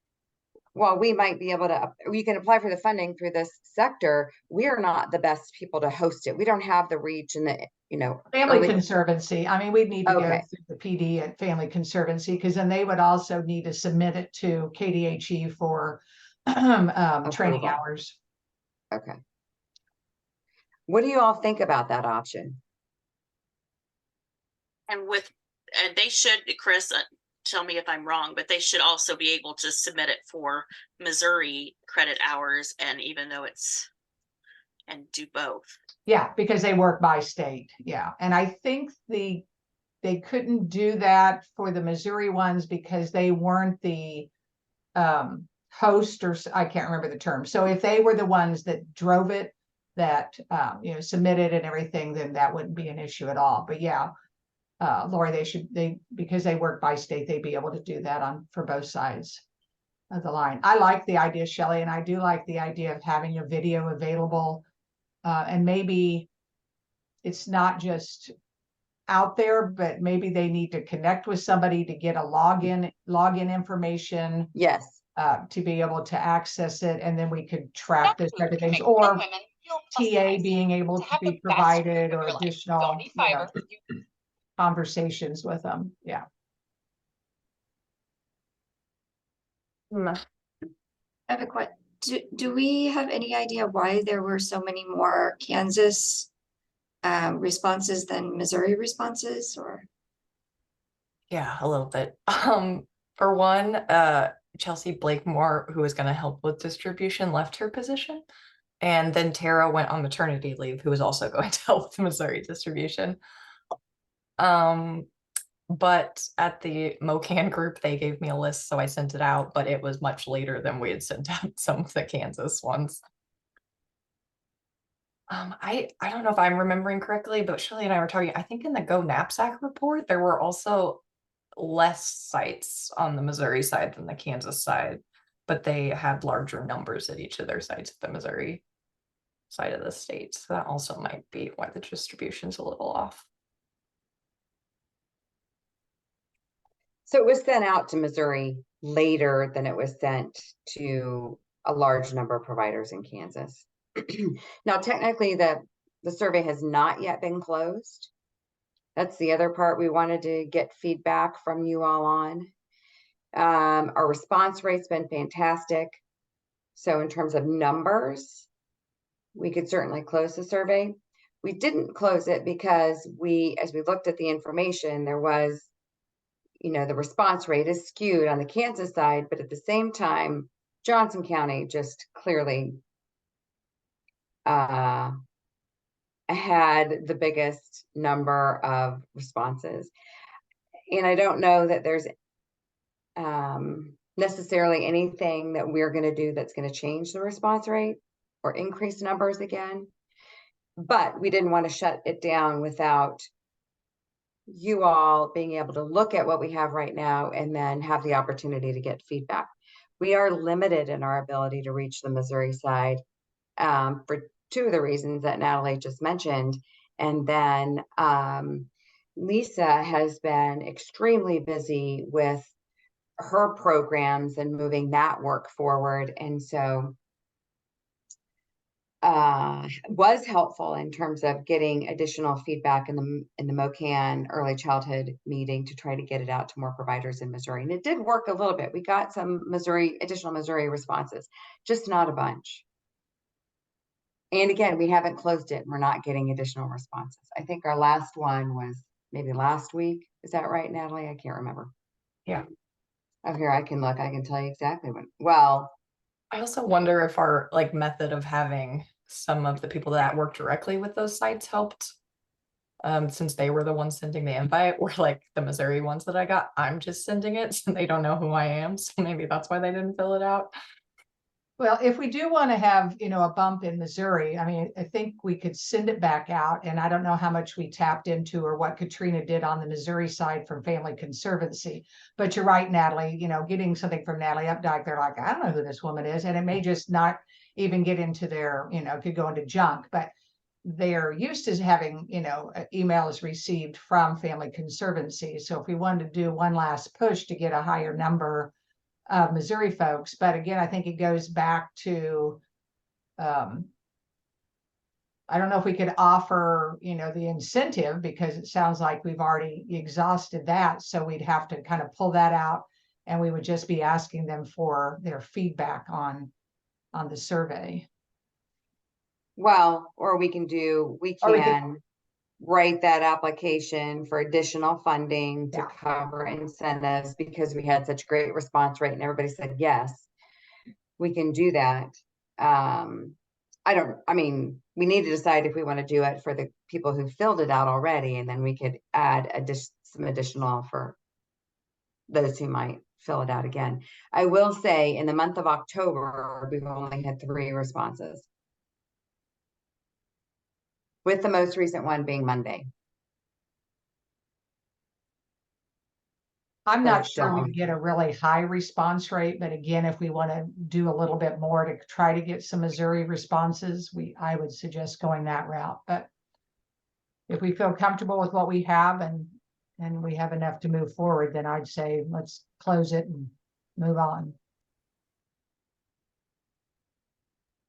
while we might be able to, we can apply for the funding through this sector, we are not the best people to host it. We don't have the reach and the, you know, Family Conservancy. I mean, we'd need to go Okay. through the PD at Family Conservancy, because then they would also need to submit it to KDHE for training Approval. hours. Okay. What do you all think about that option? And they should, Chris, tell me if I'm wrong, but they should also be able to submit it for Missouri credit hours, and even though and do both. Yeah, because they work by state. Yeah. And I think they couldn't do that for the Missouri ones because they weren't the host, or I can't remember the term. So if they were the ones that drove it, that you know, submitted and everything, then that wouldn't be an issue at all. But yeah, Lori, because they work by state, they'd be able to do that for both sides of the line. I like the idea, Shelley, and I do like the idea of having a video available. And maybe it's not just out there, but maybe they need to connect with somebody to get a login information. Yes. To be able to access it, and then we could track those type of things, or TA being able to be provided, or additional conversations with them. Yeah. Hmm, I have a do we have any idea why there were so many more Kansas responses than Missouri responses, or? Yeah, a little bit. For one, Chelsea Blakemore, who was going to help with distribution, left her position. And then Tara went on maternity leave, who was also going to help with Missouri distribution. But at the MoCan group, they gave me a list, so I sent it out, but it was much later than we had sent out some of the Kansas ones. I don't know if I'm remembering correctly, but Shirley and I were talking, I think in the Go Knapsack report, there were also less sites on the Missouri side than the Kansas side, but they had larger numbers at each of their sites at the Missouri side of the state. So that also might be why the distribution's a little off. So it was sent out to Missouri later than it was sent to a large number of providers in Kansas. Now, technically, the survey has not yet been closed. That's the other part we wanted to get feedback from you all on. Our response rate's been fantastic. So in terms of numbers, we could certainly close the survey. We didn't close it because as we looked at the information, there was, the response rate is skewed on the Kansas side, but at the same time, Johnson County just clearly had the biggest number of responses. And I don't know that there's necessarily anything that we're going to do that's going to change the response rate or increase numbers again. But we didn't want to shut it down without you all being able to look at what we have right now and then have the opportunity to get feedback. We are limited in our ability to reach the Missouri side for two of the reasons that Natalie just mentioned. And then Lisa has been extremely busy with her programs and moving that work forward. And so was helpful in terms of getting additional feedback in the MoCan early childhood meeting to try to get it out to more providers in Missouri. And it did work a little bit. We got some additional Missouri responses, just not a bunch. And again, we haven't closed it. We're not getting additional responses. I think our last one was maybe last week. Is that right, Natalie? I can't remember. Yeah. Oh, here, I can look. I can tell you exactly when. Well, I also wonder if our method of having some of the people that work directly with those sites helped. Since they were the ones sending the invite, or like the Missouri ones that I got, I'm just sending it, so they don't know who I am. So maybe that's why they didn't fill it out. Well, if we do want to have, a bump in Missouri, I mean, I think we could send it back out. And I don't know how much we tapped into or what Katrina did on the Missouri side from Family Conservancy. But you're right, Natalie, getting something from Natalie Updike, they're like, I don't know who this woman is. And it may just not even get into their, could go into junk. But they're used to having, emails received from Family Conservancy. So if we wanted to do one last push to get a higher number of Missouri folks, but again, I think it goes back to, I don't know if we could offer, the incentive, because it sounds like we've already exhausted that. So we'd have to kind of pull that out, and we would just be asking them for their feedback on the survey. well, or we can Or we could- write that application for additional funding to Yeah. cover incentives because we had such great response rate and everybody said yes. We can do that. We need to decide if we want to do it for the people who filled it out already, and then we could add some additional for those who might fill it out again. I will say in the month of October, we've only had 3 responses, with the most recent one being Monday. I'm not So, sure we get a really high response rate, but again, if we want to do a little bit more to try to get some Missouri responses, I would suggest going that route. But if we feel comfortable with what we have and we have enough to move forward, then I'd say let's close it and move on.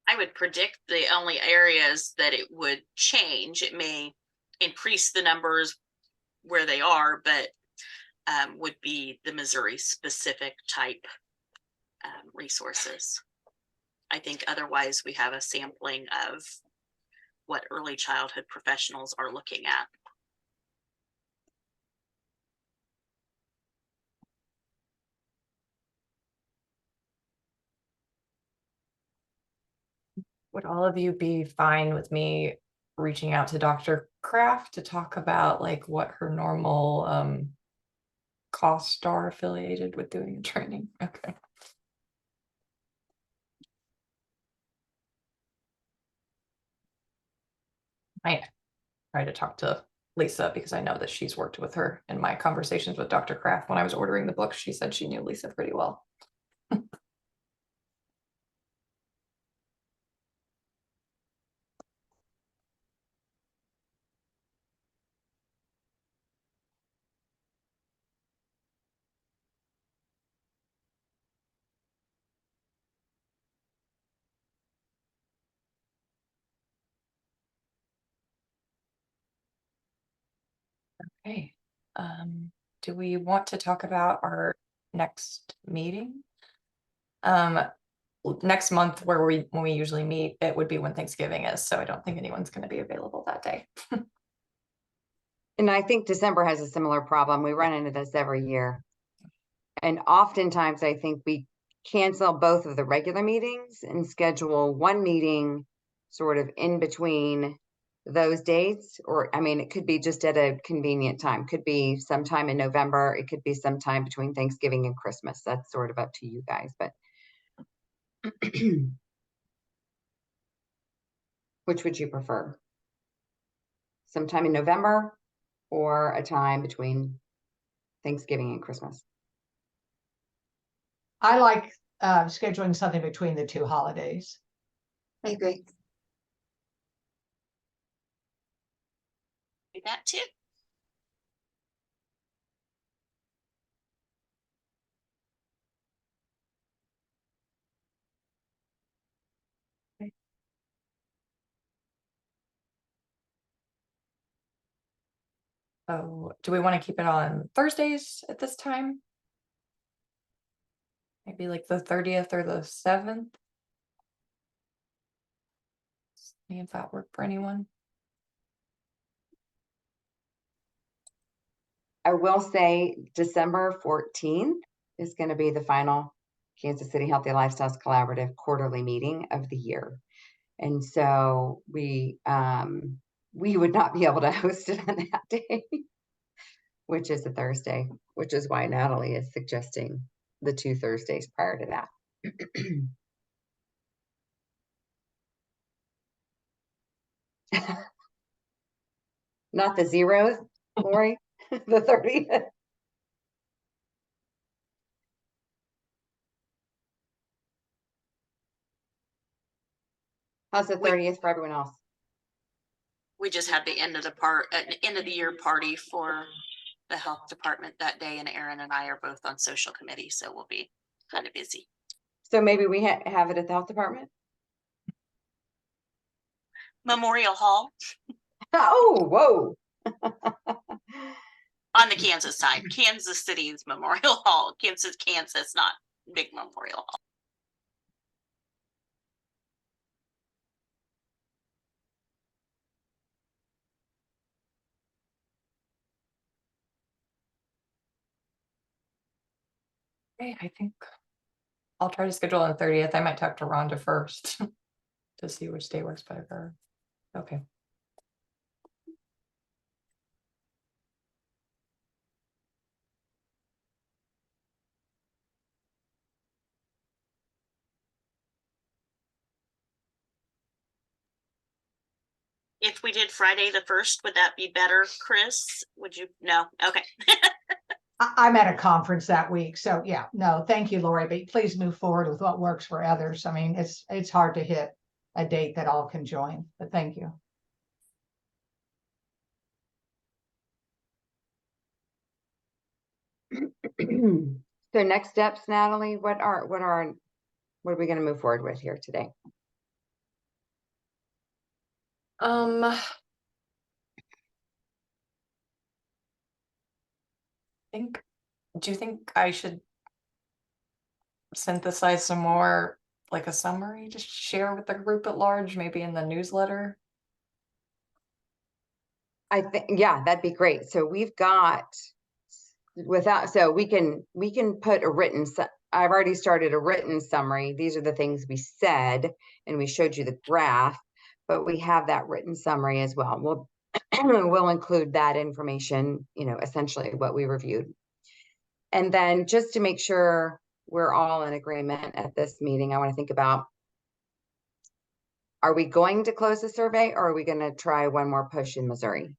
I would predict the only areas that it would change, it may increase the numbers where they are, but would be the Missouri specific type resources. I think otherwise we have a sampling of what early childhood professionals are looking at. Would all of you be fine with me reaching out to Dr. Kraft to talk about like what her normal costs are affiliated with doing the training? Okay. I try to talk to Lisa because I know that she's worked with her in my conversations with Dr. Kraft. When I was ordering the book, she said she knew Lisa pretty well. Okay. Do we want to talk about our next meeting? Next month when we usually meet, it would be when Thanksgiving is, so I don't think anyone's going to be available that day. And I think December has a similar problem. We run into this every year. And oftentimes I think we cancel both of the regular meetings and schedule one meeting sort of in between those dates. Or, I mean, it could be just at a convenient time, could be sometime in November. It could be sometime between Thanksgiving and Christmas. That's sort of up to you guys, but which would you prefer? Sometime in November or a time between Thanksgiving and Christmas? I like scheduling something between the two holidays. I agree. Do that too. So do we want to keep it on Thursdays at this time? Maybe like the 30th or the 7th? See if that worked for anyone. I will say December 14th is going to be the final Kansas City Healthy Lifestyles Collaborative quarterly meeting of the year. And so we would not be able to host it on that day, which is a Thursday, which is why Natalie is suggesting the 2 Thursdays prior to that. Not the zeros, Lori, the 30th. How's the 30th for everyone else? We just had the end of the year party for the health department that day, and Aaron and I are both on social committee, so we'll be kind of busy. So maybe we have it at the health department? Memorial Hall Oh, whoa. on the Kansas side. Kansas City's Memorial Hall. Kansas, not big Memorial Hall. Okay, I think I'll try to schedule on the 30th. I might talk to Rhonda first to see which day works better for her. Okay. If we did Friday the 1st, would that be better, Chris? Would you? No? Okay. I'm at a conference that week, so yeah, no, thank you, Lori, but please move forward with what works for others. I mean, it's hard to hit a date that all can join, but thank you. So next steps, Natalie, what are we going to move forward with here today? Do you think I should synthesize some more, like a summary, to share with the group at large, maybe in the newsletter? I think, yeah, that'd be great. So we've got so we can put a written, I've already started a written summary. These are the things we said, and we showed you the graph, but we have that written summary as well. We'll include that information, essentially what we reviewed. And then just to make sure we're all in agreement at this meeting, I want to think about, are we going to close the survey, or are we going to try one more push in Missouri?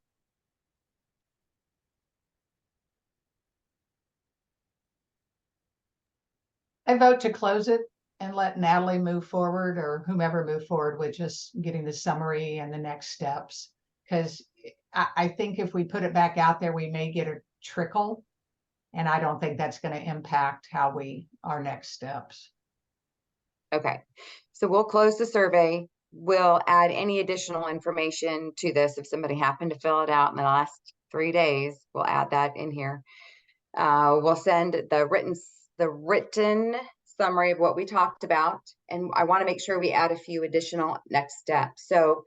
I vote to close it and let Natalie move forward, or whomever move forward with just getting the summary and the next steps. Because I think if we put it back out there, we may get a trickle. And I don't think that's going to impact our next steps. Okay, so we'll close the survey. We'll add any additional information to this. If somebody happened to fill it out in the last 3 days, we'll add that in here. We'll send the written summary of what we talked about. And I want to make sure we add a few additional next steps. So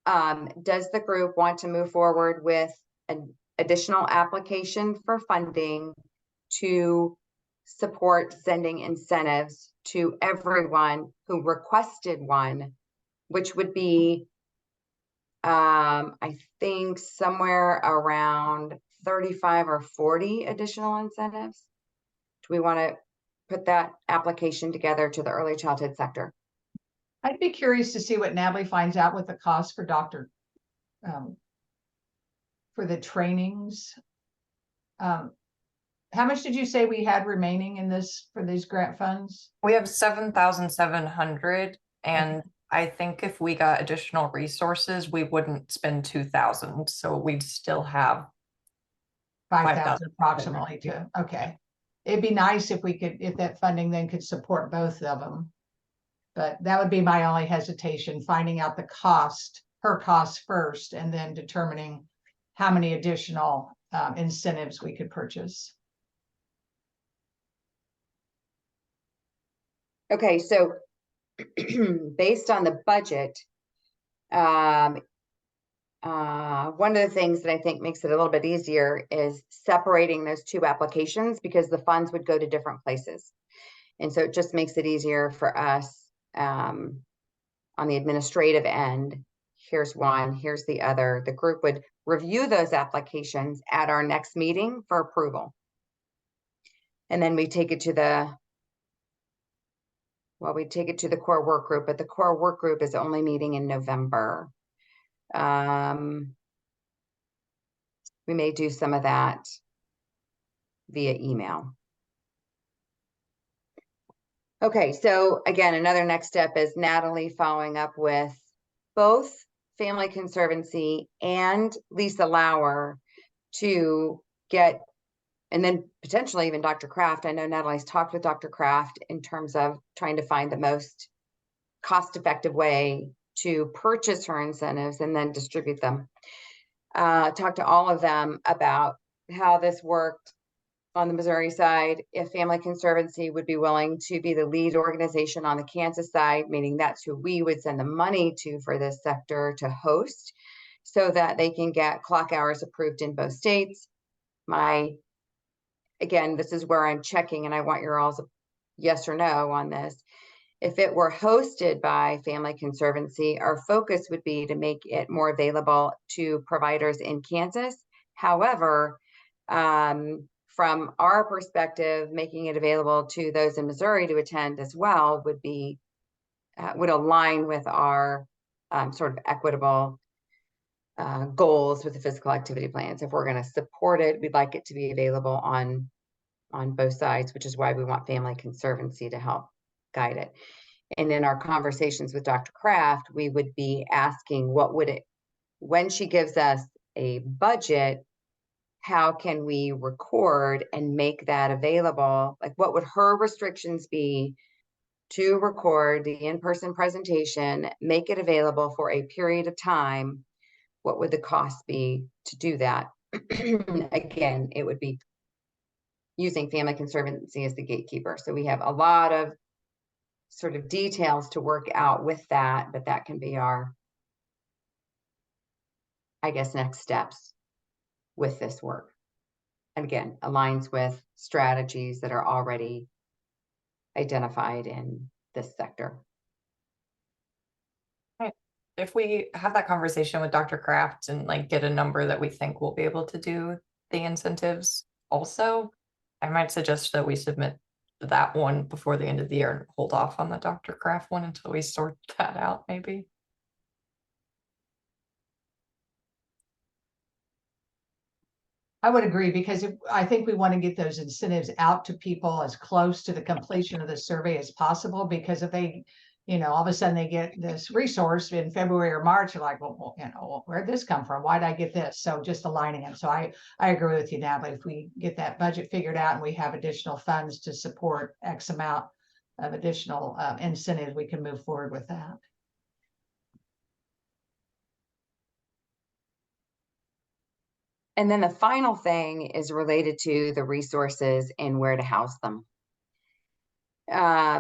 does the group want to move forward with an additional application for funding to support sending incentives to everyone who requested one, which would be, I think, somewhere around 35 or 40 additional incentives? Do we want to put that application together to the early childhood sector? I'd be curious to see what Natalie finds out with the cost for for the trainings. How much did you say we had remaining in this for these grant funds? We have 7,700, and I think if we got additional resources, we wouldn't spend 2,000, so we'd still have 5,000 approximately okay. It'd be nice if if that funding then could support both of them. But that would be my only hesitation, finding out the cost, her cost first, and then determining how many additional incentives we could purchase. Okay, so based on the budget, one of the things that I think makes it a little bit easier is separating those two applications, because the funds would go to different places. And so it just makes it easier for us on the administrative end. Here's one, here's the other. The group would review those applications at our next meeting for approval. And then we take it to the core work group, but the core work group is only meeting in November. We may do some of that via email. Okay, so again, another next step is Natalie following up with both Family Conservancy and Lisa Lauer to get, and then potentially even Dr. Kraft. I know Natalie's talked with Dr. Kraft in terms of trying to find the most cost-effective way to purchase her incentives and then distribute them. Talk to all of them about how this worked on the Missouri side, if Family Conservancy would be willing to be the lead organization on the Kansas side, meaning that's who we would send the money to for this sector to host, so that they can get clock hours approved in both states. Again, this is where I'm checking, and I want your all's yes or no on this. If it were hosted by Family Conservancy, our focus would be to make it more available to providers in Kansas. However, from our perspective, making it available to those in Missouri to attend as well would align with our sort of equitable goals with the physical activity plans. If we're going to support it, we'd like it to be available on both sides, which is why we want Family Conservancy to help guide it. And in our conversations with Dr. Kraft, we would be asking, when she gives us a budget, how can we record and make that available? Like, what would her restrictions be to record the in-person presentation, make it available for a period of time? What would the cost be to do that? Again, it would be using Family Conservancy as the gatekeeper. So we have a lot of sort of details to work out with that, but that can be our, I guess, next steps with this work. And again, aligns with strategies that are already identified in this sector. If we have that conversation with Dr. Kraft and like get a number that we think we'll be able to do the incentives also, I might suggest that we submit that one before the end of the year and hold off on the Dr. Kraft one until we sort that out, maybe. I would agree, because I think we want to get those incentives out to people as close to the completion of the survey as possible, because if they, all of a sudden they get this resource in February or March, you're like, well, where'd this come from? Why'd I get this? So just aligning it. So I agree with you, Natalie. If we get that budget figured out and we have additional funds to support X amount of additional incentives, we can move forward with that. And then the final thing is related to the resources and where to house them. Let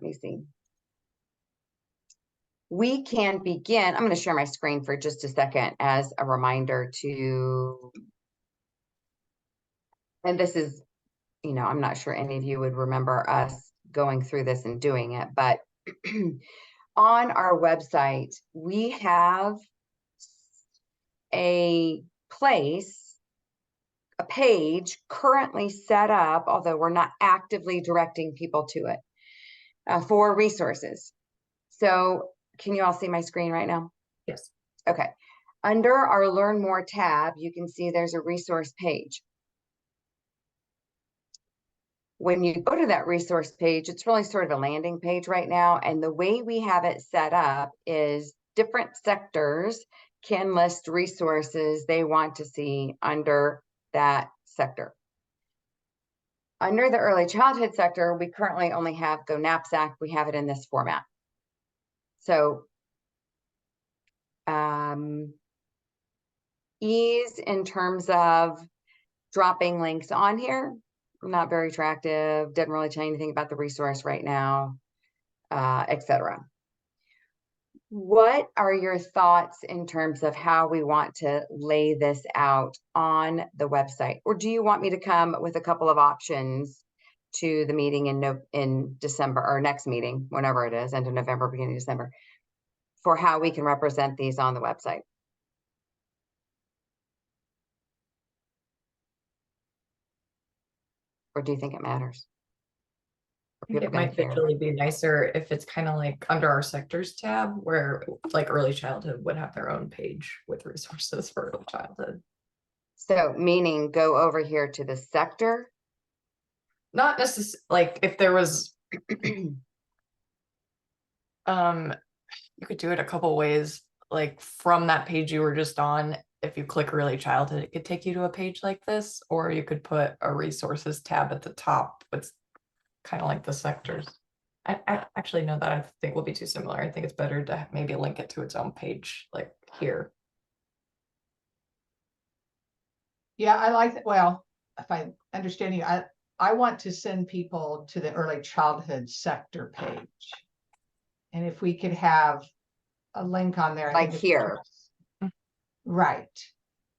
me see. We can begin, I'm going to share my screen for just a second as a reminder to, and this is, I'm not sure any of you would remember us going through this and doing it, but on our website, we have a page currently set up, although we're not actively directing people to it, for resources. So can you all see my screen right now? Yes. Okay. Under our Learn More tab, you can see there's a resource page. When you go to that resource page, it's really sort of a landing page right now. And the way we have it set up is different sectors can list resources they want to see under that sector. Under the early childhood sector, we currently only have Go Knapsack. We have it in this format. So ease in terms of dropping links on here, not very attractive, didn't really tell you anything about the resource right now, etc. What are your thoughts in terms of how we want to lay this out on the website? Or do you want me to come with a couple of options to the meeting in December, or next meeting, whenever it is, end of November, beginning of December, for how we can represent these on the website? Or do you think it matters? I think it might visually be nicer if it's kind of like under our sectors tab, where like early childhood would have their own page with resources for early childhood. So meaning go over here to the sector? Not necessarily, like if there was, you could do it a couple ways. Like from that page you were just on, if you click early childhood, it could take you to a page like this, or you could put a resources tab at the top. It's kind of like the sectors. I actually know that I think will be too similar. I think it's better to maybe link it to its own page, like here. Yeah, I like that. Well, if I understand you, I want to send people to the early childhood sector page. And if we could have a link on there. Like here. Right.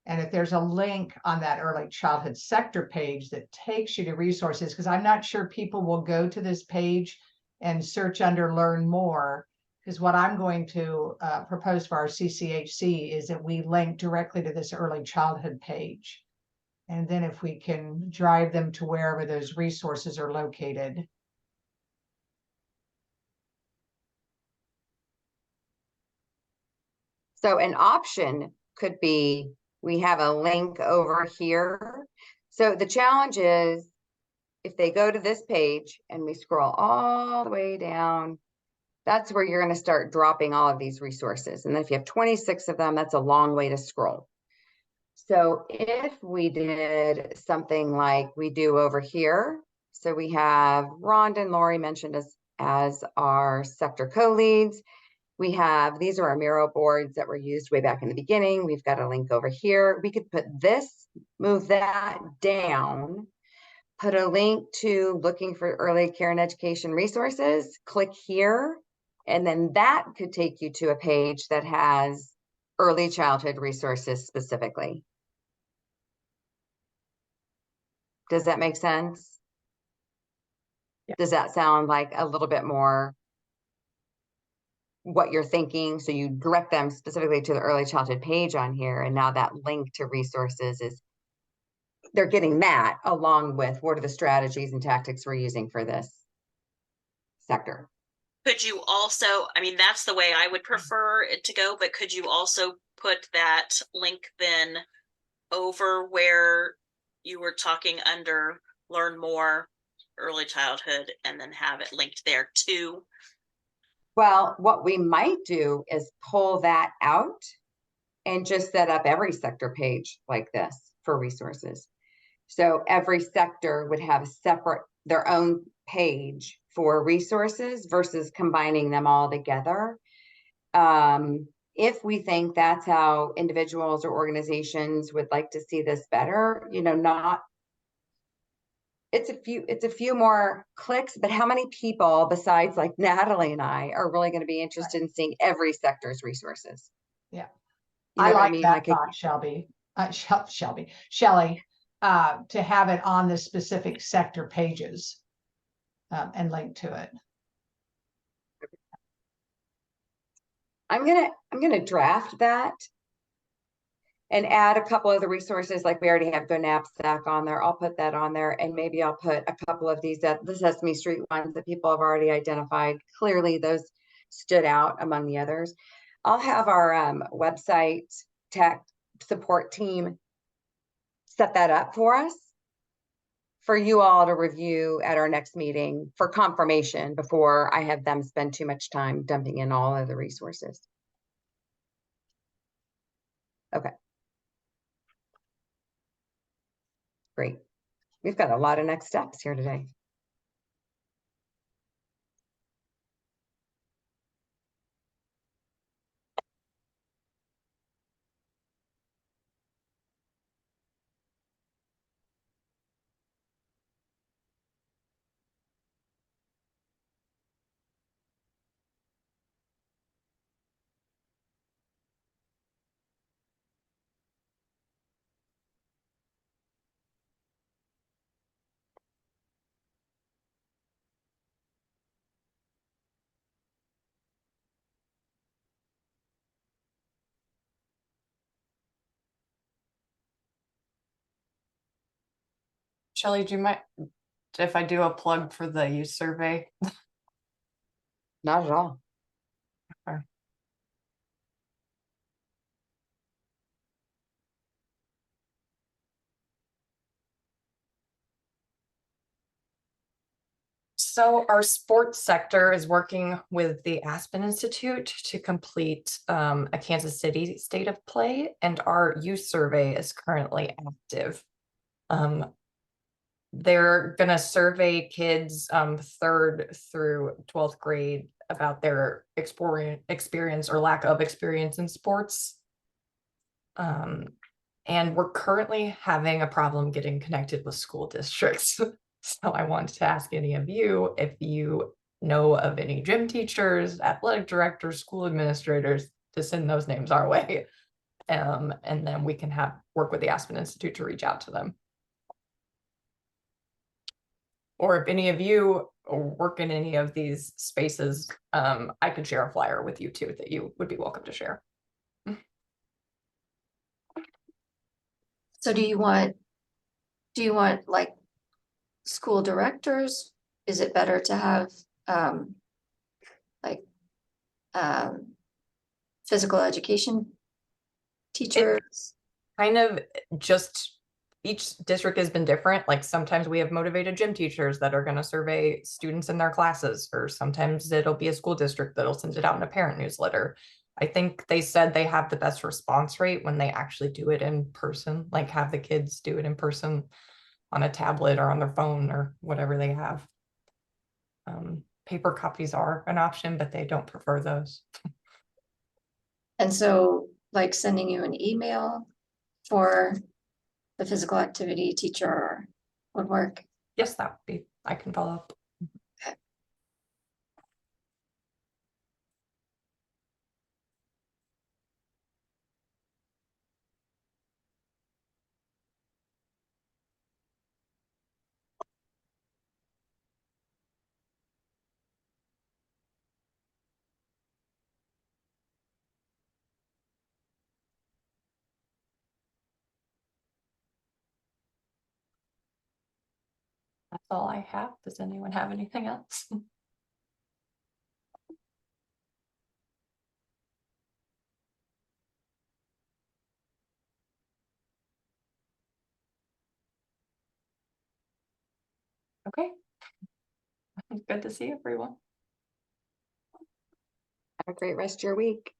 And if there's a link on that early childhood sector page that takes you to resources, because I'm not sure people will go to this page and search under Learn More, because what I'm going to propose for our CCHC is that we link directly to this early childhood page. And then if we can drive them to wherever those resources are located. So an option could be, we have a link over here. So the challenge is, if they go to this page and we scroll all the way down, that's where you're going to start dropping all of these resources. And then if you have 26 of them, that's a long way to scroll. So if we did something like we do over here, so we have Rhonda and Lori mentioned as our sector co-leads, We have, these are our Miro boards that were used way back in the beginning. We've got a link over here. We could put this, move that down, put a link to looking for early care and education resources, click here, and then that could take you to a page that has early childhood resources specifically. Does that make sense? Yeah. Does that sound like a little bit more what you're thinking? So you direct them specifically to the early childhood page on here, and now that link to resources is, they're getting that along with what are the strategies and tactics we're using for this sector. Could you also, I mean, that's the way I would prefer it to go, but could you also put that link then over where you were talking under learn more early childhood and then have it linked there too? Well, what we might do is pull that out and just set up every sector page like this for resources. So every sector would have a separate, their own page for resources versus combining them all together. If we think that's how individuals or organizations would like to see this better, you know, not, it's a few more clicks, but how many people besides like Natalie and I are really going to be interested in seeing every sector's resources? Yeah. You know I what like I mean? that Like thought, Shelby, Shelley, to have it on the specific sector pages and link to it. I'm gonna draft that and add a couple of the resources, like we already have Go Knapsack on there. I'll put that on there, and maybe I'll put a couple of these that the Sesame Street ones that people have already identified. Clearly, those stood out among the others. I'll have our website tech support team set that up for us, for you all to review at our next meeting for confirmation before I have them spend too much time dumping in all of the resources. Okay. Great. We've got a lot of next steps here today. Shelley, do you mind if I do a plug for the youth survey? Not at all. So our sports sector is working with the Aspen Institute to complete a Kansas City state of play, and our youth survey is currently active. They're gonna survey kids 3rd through 12th grade about their experience or lack of experience in sports. And we're currently having a problem getting connected with school districts. So I wanted to ask any of you if you know of any gym teachers, athletic directors, school administrators, to send those names our way. And then we can work with the Aspen Institute to reach out to them. Or if any of you work in any of these spaces, I could share a flyer with you too that you would be welcome to share. So do you want like school directors? Is it better to have like physical education teachers? Kind of just each district has been different. Like sometimes we have motivated gym teachers that are going to survey students in their classes, or sometimes it'll be a school district that'll send it out in a parent newsletter. I think they said they have the best response rate when they actually do it in person, like have the kids do it in person on a tablet or on their phone or whatever they have. Paper copies are an option, but they don't prefer those. And so like sending you an email for the physical activity teacher would work. Yes, that would be, I can follow up. That's all I have. Does anyone have anything else? Okay. Good to see everyone. Have a great rest of your week.